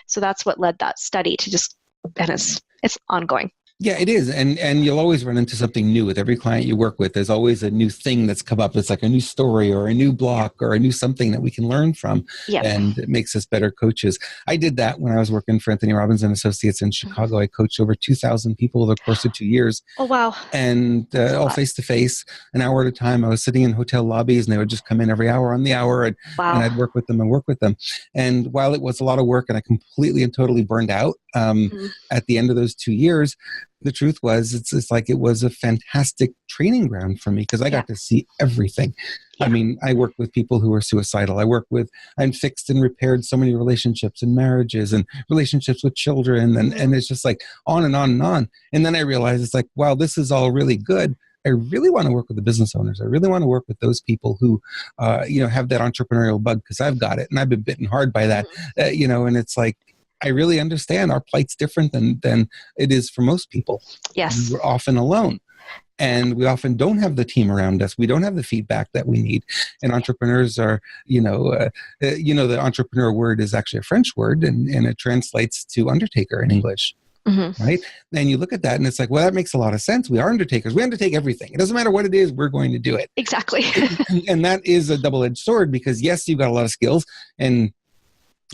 S2: So that's what led that study to and it's ongoing.
S1: Yeah, it is. And you'll always run into something new with every client you work with. There's always a new thing that's come up. It's like a new story or a new block or a new something that we can learn from.
S2: Yep.
S1: And it makes us better coaches. I did that when I was working for Anthony Robbins and Associates in Chicago. I coached over 2,000 people over the course of 2 years.
S2: Oh, wow.
S1: And all face-to-face, an hour at a time. I was sitting in hotel lobbies, and they would just come in every hour on the hour, and I'd work with them. And while it was a lot of work and I completely and totally burned out at the end of those 2 years, the truth was, it's like it was a fantastic training ground for me, because I got to see everything. Yeah. I mean, I worked with people who were suicidal. I fixed and repaired so many relationships and marriages and relationships with children. And it's just like on and on and on. And then I realized it's like, wow, this is all really good. I really want to work with the business owners. I really want to work with those people who, have that entrepreneurial bug, because I've got it and I've been bitten hard by that, and it's like, I really understand our plight different than it is for most people.
S2: Yes.
S1: We're often alone, and we often don't have the team around us. We don't have the feedback that we need. And entrepreneurs are, the entrepreneur word is actually a French word, and it translates to undertaker in English. Mm-hmm. Right? And you look at that and it's like, well, that makes a lot of sense. We are undertakers. We undertake everything. It doesn't matter what it is, we're going to do it.
S2: Exactly.
S1: and that is a double-edged sword, because yes, you've got a lot of skills, and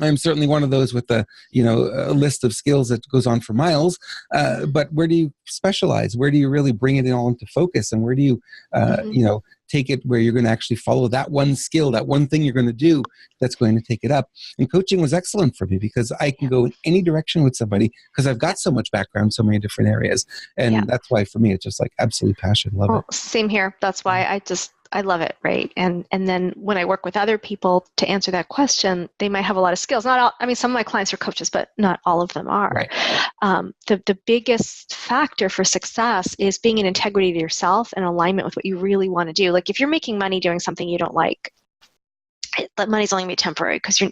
S1: I'm certainly one of those with a list of skills that goes on for miles. But where do you specialize? Where do you really bring it all into focus? And where do you, take it where you're going to actually follow that one skill, that one thing you're going to do that's going to take it up? And coaching was excellent for me, because I can go in any direction with somebody, because I've got so much background, so many different areas. And that's why for me, it's just like absolute passion. Love it.
S2: Same here. That's why I love it, right? And then when I work with other people to answer that question, they might have a lot of skills. Not all. I mean, some of my clients are coaches, but not all of them are. Right. The biggest factor for success is being in integrity to yourself and alignment with what you really want to do. Like if you're making money doing something you don't like, that money's only going to be temporary, because you're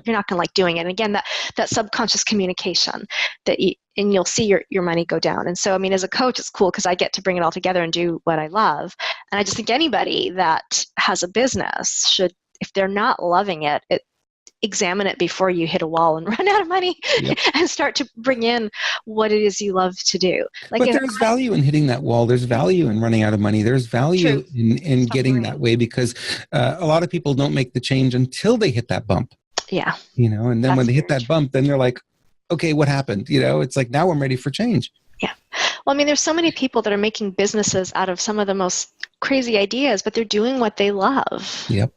S2: not going to like doing it. And again, that subconscious communication and you'll see your money go down. And so, I mean, as a coach, it's cool because I get to bring it all together and do what I love. And I just think anybody that has a business should, if they're not loving it, examine it before you hit a wall and run out of money. And start to bring in what it is you love to do. But
S1: there's value in hitting that wall. There's value in running out of money. There's value in getting that way, because a lot of people don't make the change until they hit that bump.
S2: Yeah.
S1: And then when they hit that bump, then they're like, okay, what happened? It's like, now I'm ready for change.
S2: Yeah. Well, I mean, there's so many people that are making businesses out of some of the most crazy ideas, but they're doing what they love.
S1: Yep.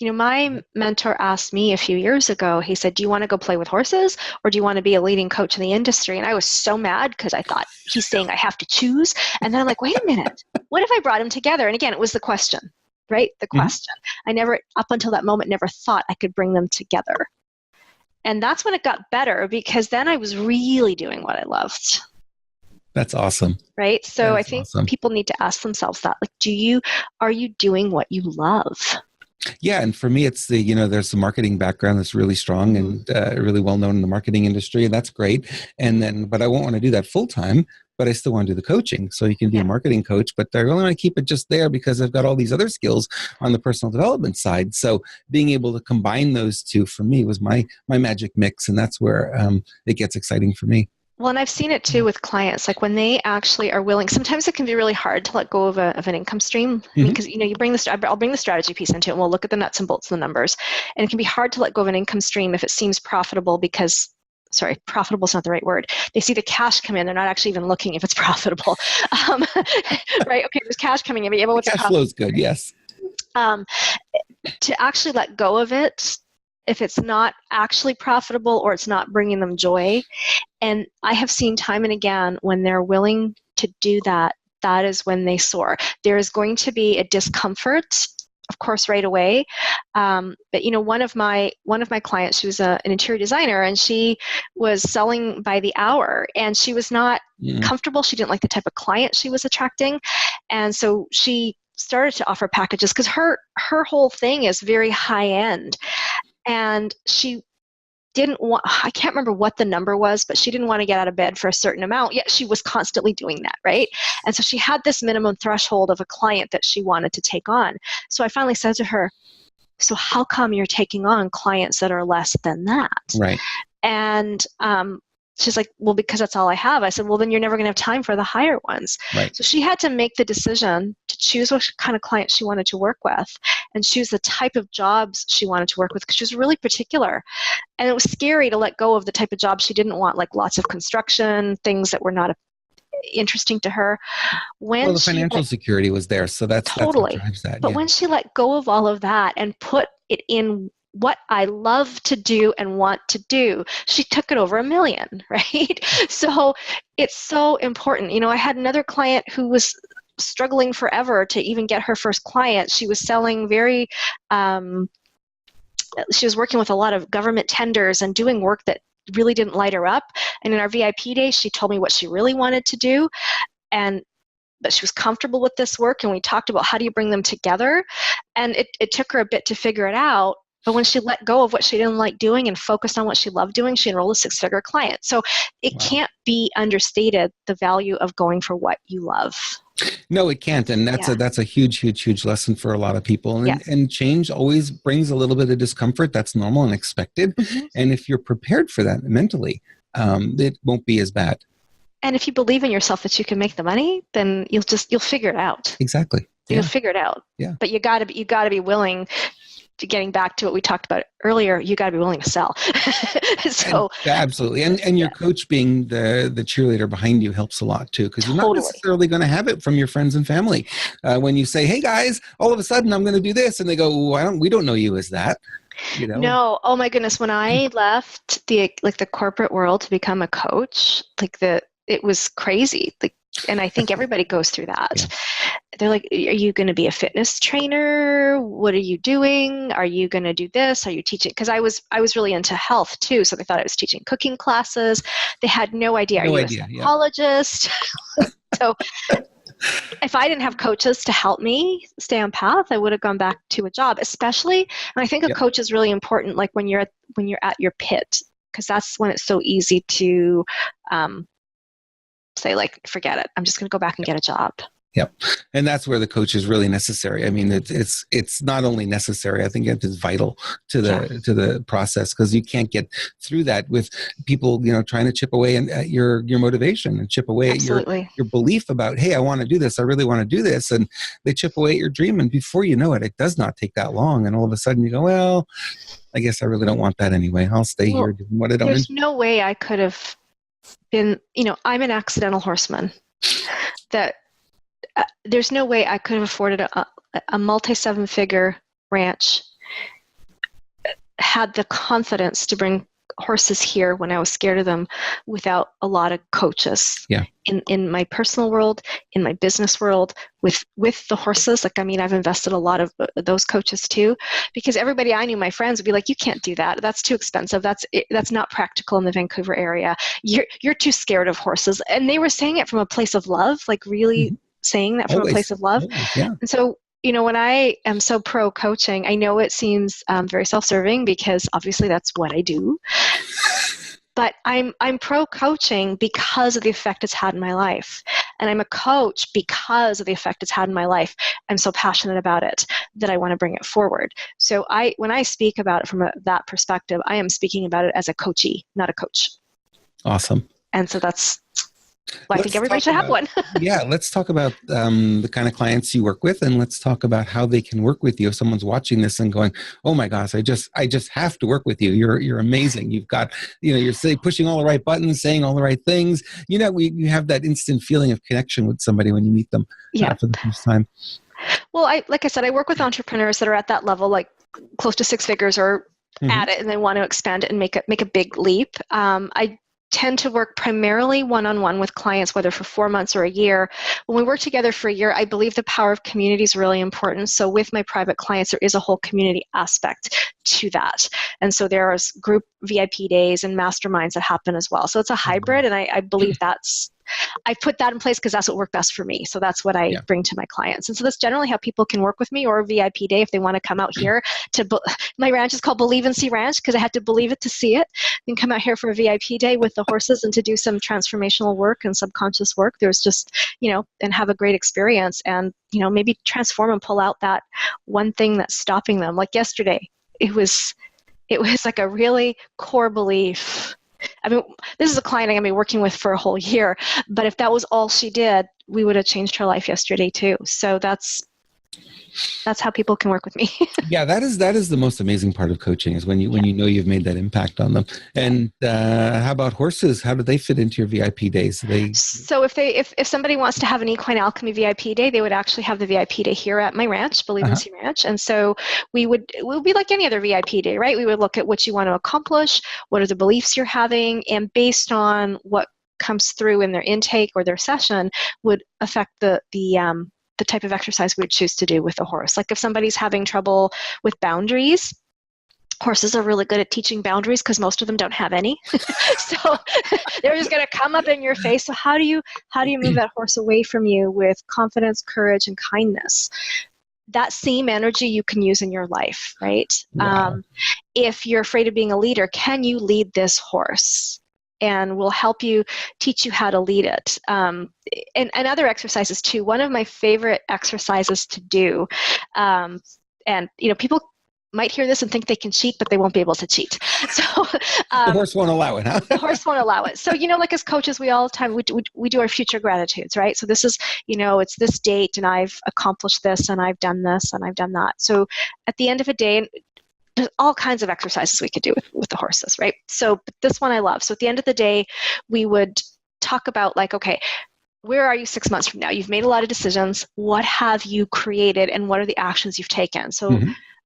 S2: My mentor asked me a few years ago, he said, do you want to go play with horses, or do you want to be a leading coach in the industry? And I was so mad, because I thought he's saying I have to choose. And then I'm like, wait a minute, what if I brought them together? And again, it was the question, right? The question. I never, up until that moment, never thought I could bring them together. And that's when it got better, because then I was really doing what I loved.
S1: That's awesome.
S2: Right? So I think people need to ask themselves that, like, are you doing what you love?
S1: Yeah. And for me, it's there's the marketing background that's really strong and really well known in the marketing industry. And that's great. But I won't want to do that full time, but I still want to do the coaching. So you can be a marketing coach, but I really want to keep it just there, because I've got all these other skills on the personal development side. So being able to combine those two for me was my magic mix. And that's where it gets exciting for me.
S2: Well, and I've seen it too with clients, like when they actually are willing, sometimes it can be really hard to let go of an income stream, because, you bring I'll bring the strategy piece into it, and we'll look at the nuts and bolts of the numbers. And it can be hard to let go of an income stream if it seems profitable, because, profitable is not the right word. They see the cash come in. They're not actually even looking if it's profitable. Right? Okay, there's cash coming in, but what's
S1: cash flow is good, yes.
S2: To actually let go of it, if it's not actually profitable or it's not bringing them joy. And I have seen time and again, when they're willing to do that, that is when they soar. There is going to be a discomfort, of course, right away. But one of my clients, she was an interior designer, and she was selling by the hour, and she was not comfortable. She didn't like the type of client she was attracting, and so she started to offer packages because her whole thing is very high end, and she didn't want, I can't remember what the number was, but she didn't want to get out of bed for a certain amount, yet she was constantly doing that, right? And so she had this minimum threshold of a client that she wanted to take on. So I finally said to her, so how come you're taking on clients that are less than that?
S1: Right.
S2: And she's like, well, because that's all I have. I said, well, then you're never going to have time for the higher ones.
S1: Right.
S2: So she had to make the decision to choose what kind of clients she wanted to work with and choose the type of jobs she wanted to work with, because she was really particular. And it was scary to let go of the type of jobs she didn't want, like lots of construction, things that were not interesting to her.
S1: Well, the financial security was there, so that's
S2: totally
S1: what drives that.
S2: But when she let go of all of that and put it in what I love to do and want to do, she took it over $1 million, right? So it's so important. I had another client who was struggling forever to even get her first client. She was selling she was working with a lot of government tenders and doing work that really didn't light her up. And in our VIP day, she told me what she really wanted to do, but she was comfortable with this work, and we talked about how do you bring them together. And it took her a bit to figure it out. But when she let go of what she didn't like doing and focused on what she loved doing, she enrolled a 6-figure client. So it can't be understated, the value of going for what you love.
S1: No, it can't. And that's a huge lesson for a lot of people. And change always brings a little bit of discomfort. That's normal and expected. Mm-hmm. And if you're prepared for that mentally, it won't be as bad.
S2: And if you believe in yourself that you can make the money, then you'll figure it out.
S1: Exactly.
S2: You'll figure it out.
S1: Yeah.
S2: But you got to be willing. Getting back to what we talked about earlier, you got to be willing to sell.
S1: Absolutely. And your coach being the cheerleader behind you helps a lot too, because you're not necessarily going to have it from your friends and family. When you say, hey guys, all of a sudden I'm going to do this, and they go, we don't know you as that.
S2: No. Oh my goodness. When I left the corporate world to become a coach, it was crazy. And I think everybody goes through that. Yeah. They're like, are you going to be a fitness trainer? What are you doing? Are you going to do this? Are you teaching? Because I was really into health too. So they thought I was teaching cooking classes. They had no idea. Are you a psychologist? Yeah. So if I didn't have coaches to help me stay on path, I would have gone back to a job, especially. And I think a coach is really important, like when you're at your pit, because that's when it's so easy to say, like, forget it. I'm just going to go back and get a job.
S1: Yep. And that's where the coach is really necessary. I mean, it's not only necessary, I think it is vital to the process, because you can't get through that with people, trying to chip away at your motivation and chip away at your belief about, hey, I want to do this. I really want to do this. And they chip away at your dream. And before you know it, it does not take that long. And all of a sudden you go, well, I guess I really don't want that anyway. I'll stay here doing what I don't.
S2: There's no way I could have been, I'm an accidental horseman. There's no way I could have afforded a multi-7-figure ranch, had the confidence to bring horses here when I was scared of them without a lot of coaches.
S1: Yeah.
S2: In my personal world, in my business world, with the horses. I've invested a lot of those coaches too, because everybody I knew, my friends, would be like, you can't do that. That's too expensive. That's not practical in the Vancouver area. You're too scared of horses. And they were saying it from a place of love, really saying that from a place of love.
S1: Yeah.
S2: And so, when I am so pro coaching, I know it seems very self-serving, because obviously that's what I do. But I'm pro coaching because of the effect it's had in my life. And I'm a coach because of the effect it's had in my life. I'm so passionate about it that I want to bring it forward. So when I speak about it from that perspective, I am speaking about it as a coachee, not a coach.
S1: Awesome.
S2: And so that's, I think everybody should have one.
S1: Yeah, let's talk about the kind of clients you work with, and let's talk about how they can work with you. If someone's watching this and going, "Oh my gosh, I just have to work with you. You're amazing. You've got, you're pushing all the right buttons, saying all the right things. You have that instant feeling of connection with somebody when you meet them for the first time."
S2: Well, like I said, I work with entrepreneurs that are at that level, like close to 6 figures or at it, and they want to expand it and make a big leap. tend to work primarily one-on-one with clients, whether for 4 months or a year. When we work together for a year, I believe the power of community is really important. So with my private clients, there is a whole community aspect to that. And so there's group VIP days and masterminds that happen as well. So it's a hybrid, and I believe I put that in place because that's what worked best for me. So that's what I bring to my clients. And so that's generally how people can work with me, or a VIP day if they want to come out here my ranch is called Believe and See Ranch because I had to believe it to see it. You can come out here for a VIP day with the horses and to do some transformational work and subconscious work. There's just, and have a great experience and, maybe transform and pull out that one thing that's stopping them. Like yesterday, it was like a really core belief. I mean, this is a client I'm going to be working with for a whole year, but if that was all she did, we would have changed her life yesterday too. So that's how people can work with me.
S1: Yeah, that is the most amazing part of coaching is when you know you've made that impact on them. And how about horses? How do they fit into your VIP days?
S2: So if somebody wants to have an equine alchemy VIP day, they would actually have the VIP day here at my ranch, Believe and See Ranch. And so it would be like any other VIP day, right? We would look at what you want to accomplish, what are the beliefs you're having, and based on what comes through in their intake or their session would affect the type of exercise we would choose to do with the horse. Like if somebody's having trouble with boundaries, horses are really good at teaching boundaries because most of them don't have any. So they're just going to come up in your face. So how do you move that horse away from you with confidence, courage, and kindness? That same energy you can use in your life, right?
S1: Wow.
S2: If you're afraid of being a leader, can you lead this horse? And we'll help you, teach you how to lead it. And other exercises too. One of my favorite exercises to do, and people might hear this and think they can cheat, but they won't be able to cheat. So
S1: the horse won't allow it, huh?
S2: The horse won't allow it. So, like as coaches, we all the time, we do our future gratitudes, right? So this is, it's this date and I've accomplished this and I've done this and I've done that. So at the end of a day, there's all kinds of exercises we could do with the horses, right? So this one I love. So at the end of the day, we would talk about like, okay, where are you 6 months from now? You've made a lot of decisions. What have you created and what are the actions you've taken? So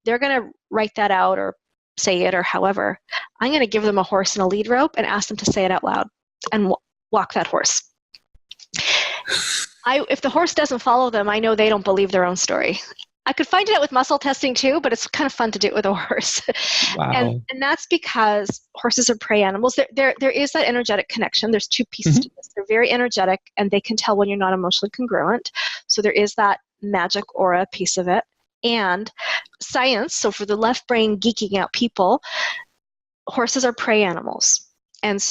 S2: they're going to write that out or say it or however. I'm going to give them a horse and a lead rope and ask them to say it out loud and walk that horse. If the horse doesn't follow them, I know they don't believe their own story. I could find it out with muscle testing too, but it's kind of fun to do it with a horse.
S1: Wow.
S2: And that's because horses are prey animals. There is that energetic connection. There's two pieces to this. They're very energetic and they can tell when you're not emotionally congruent. So there is that magic aura piece of it. And science, so for the left brain geeking out people, horses are prey animals. And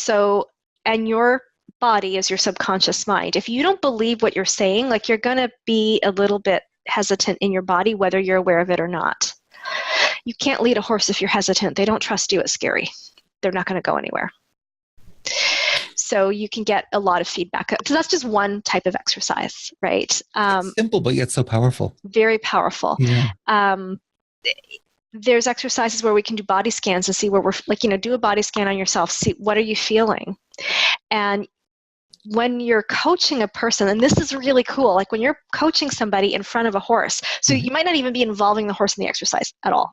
S2: your body is your subconscious mind. If you don't believe what you're saying, like you're going to be a little bit hesitant in your body, whether you're aware of it or not. You can't lead a horse if you're hesitant. They don't trust you. It's scary. They're not going to go anywhere. So you can get a lot of feedback. So that's just one type of exercise, right?
S1: It's simple, but yet so powerful.
S2: Very powerful.
S1: Yeah.
S2: There's exercises where we can do body scans and see where we're like, do a body scan on yourself. See, what are you feeling? And when you're coaching a person, and this is really cool, like when you're coaching somebody in front of a horse, so you might not even be involving the horse in the exercise at all.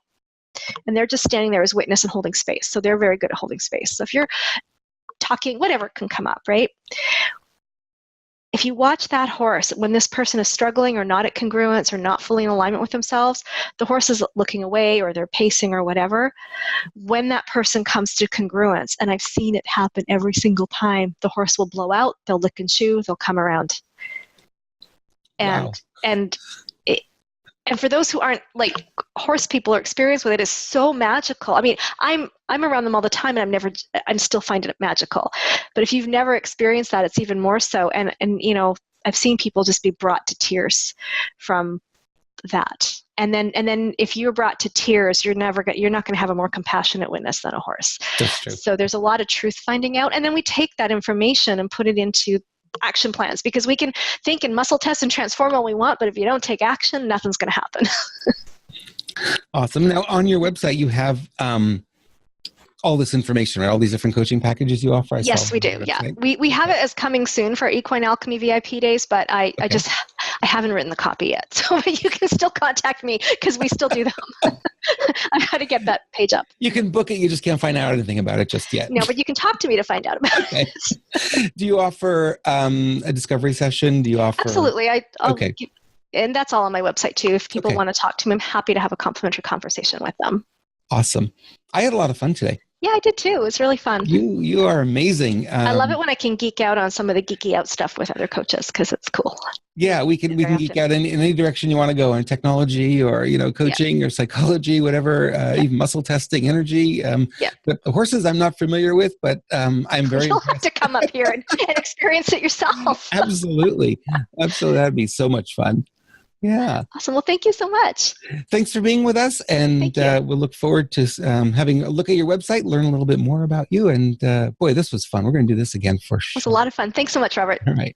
S2: And they're just standing there as witness and holding space. So they're very good at holding space. So if you're talking, whatever can come up, right? If you watch that horse, when this person is struggling or not at congruence or not fully in alignment with themselves, the horse is looking away or they're pacing or whatever. When that person comes to congruence, and I've seen it happen every single time, the horse will blow out, they'll lick and chew, they'll come around. And
S1: wow.
S2: And for those who aren't like horse people or experienced with it, is so magical. I mean, I'm around them all the time, and I'm still finding it magical. But if you've never experienced that, it's even more so. And I've seen people just be brought to tears from that. And then if you're brought to tears, you're not going to have a more compassionate witness than a horse.
S1: That's true.
S2: So there's a lot of truth finding out, and then we take that information and put it into action plans, because we can think and muscle test and transform all we want, but if you don't take action, nothing's going to happen.
S1: Awesome. Now on your website, you have all this information, right? All these different coaching packages you offer.
S2: Yes, we do. Yeah, we have it as coming soon for Equine Alchemy VIP days, but I I haven't written the copy yet, so you can still contact me because we still do them. I've got to get that page up.
S1: You can book it. You just can't find out anything about it just yet.
S2: No, but you can talk to me to find out about
S1: Okay.
S2: it.
S1: Do you offer a discovery session? Do you offer?
S2: Absolutely.
S1: Okay.
S2: And that's all on my website too. If people
S1: Okay.
S2: want to talk to me, I'm happy to have a complimentary conversation with them.
S1: Awesome. I had a lot of fun today.
S2: Yeah, I did too. It was really fun.
S1: You are amazing.
S2: I love it when I can geek out on some of the geeky out stuff with other coaches because it's cool.
S1: Yeah, we can geek out in any direction you want to go, in technology or coaching or psychology, whatever, even muscle testing, energy. But the horses I'm not familiar with, but I'm very.
S2: You'll have to come up here and experience it yourself.
S1: Absolutely, that'd be so much fun. Yeah.
S2: Awesome. Well, thank you so much.
S1: Thanks for being with us. And we'll look forward to having a look at your website, learn a little bit more about you. And boy, this was fun. We're going to do this again for sure.
S2: It was a lot of fun. Thanks so much, Robert.
S1: All right.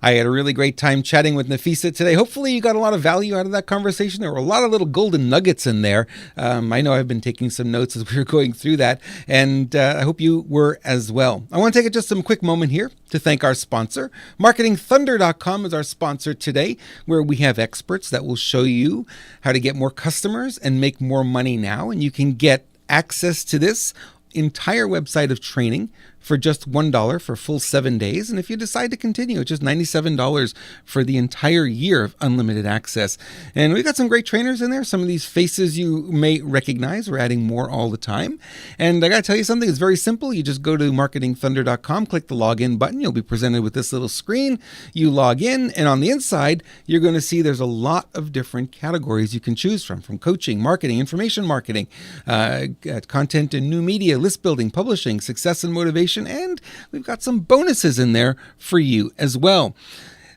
S1: I had a really great time chatting with Nafissa today. Hopefully you got a lot of value out of that conversation. There were a lot of little golden nuggets in there. I know I've been taking some notes as we were going through that, and I hope you were as well. I want to take just some quick moment here to thank our sponsor. MarketingThunder.com is our sponsor today, where we have experts that will show you how to get more customers and make more money now, and you can get access to this entire website of training for just $1 for full 7 days. And if you decide to continue, it's just $97 for the entire year of unlimited access. And we've got some great trainers in there. Some of these faces you may recognize. We're adding more all the time. And I got to tell you something, it's very simple. You just go to marketingthunder.com, click the login button. You'll be presented with this little screen. You log in, and on the inside, you're going to see there's a lot of different categories you can choose from coaching, marketing, information marketing, content and new media, list building, publishing, success and motivation, and we've got some bonuses in there for you as well.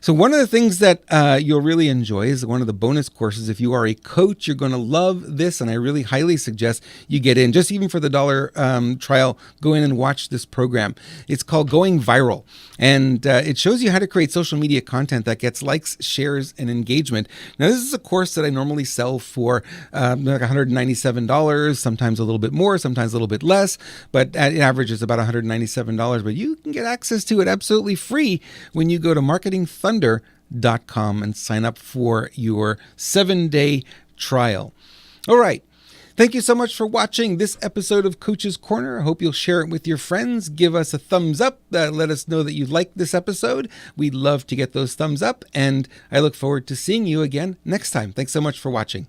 S1: So one of the things that you'll really enjoy is one of the bonus courses. If you are a coach, you're going to love this, and I really highly suggest you get in. Just even for the $1 trial, go in and watch this program. It's called Going Viral, and it shows you how to create social media content that gets likes, shares, and engagement. Now, this is a course that I normally sell for like $197, sometimes a little bit more, sometimes a little bit less, but at average it's about $197. But you can get access to it absolutely free when you go to marketingthunder.com and sign up for your 7-day trial. All right. Thank you so much for watching this episode of Coach's Corner. I hope you'll share it with your friends. Give us a thumbs up. Let us know that you liked this episode. We'd love to get those thumbs up, and I look forward to seeing you again next time. Thanks so much for watching.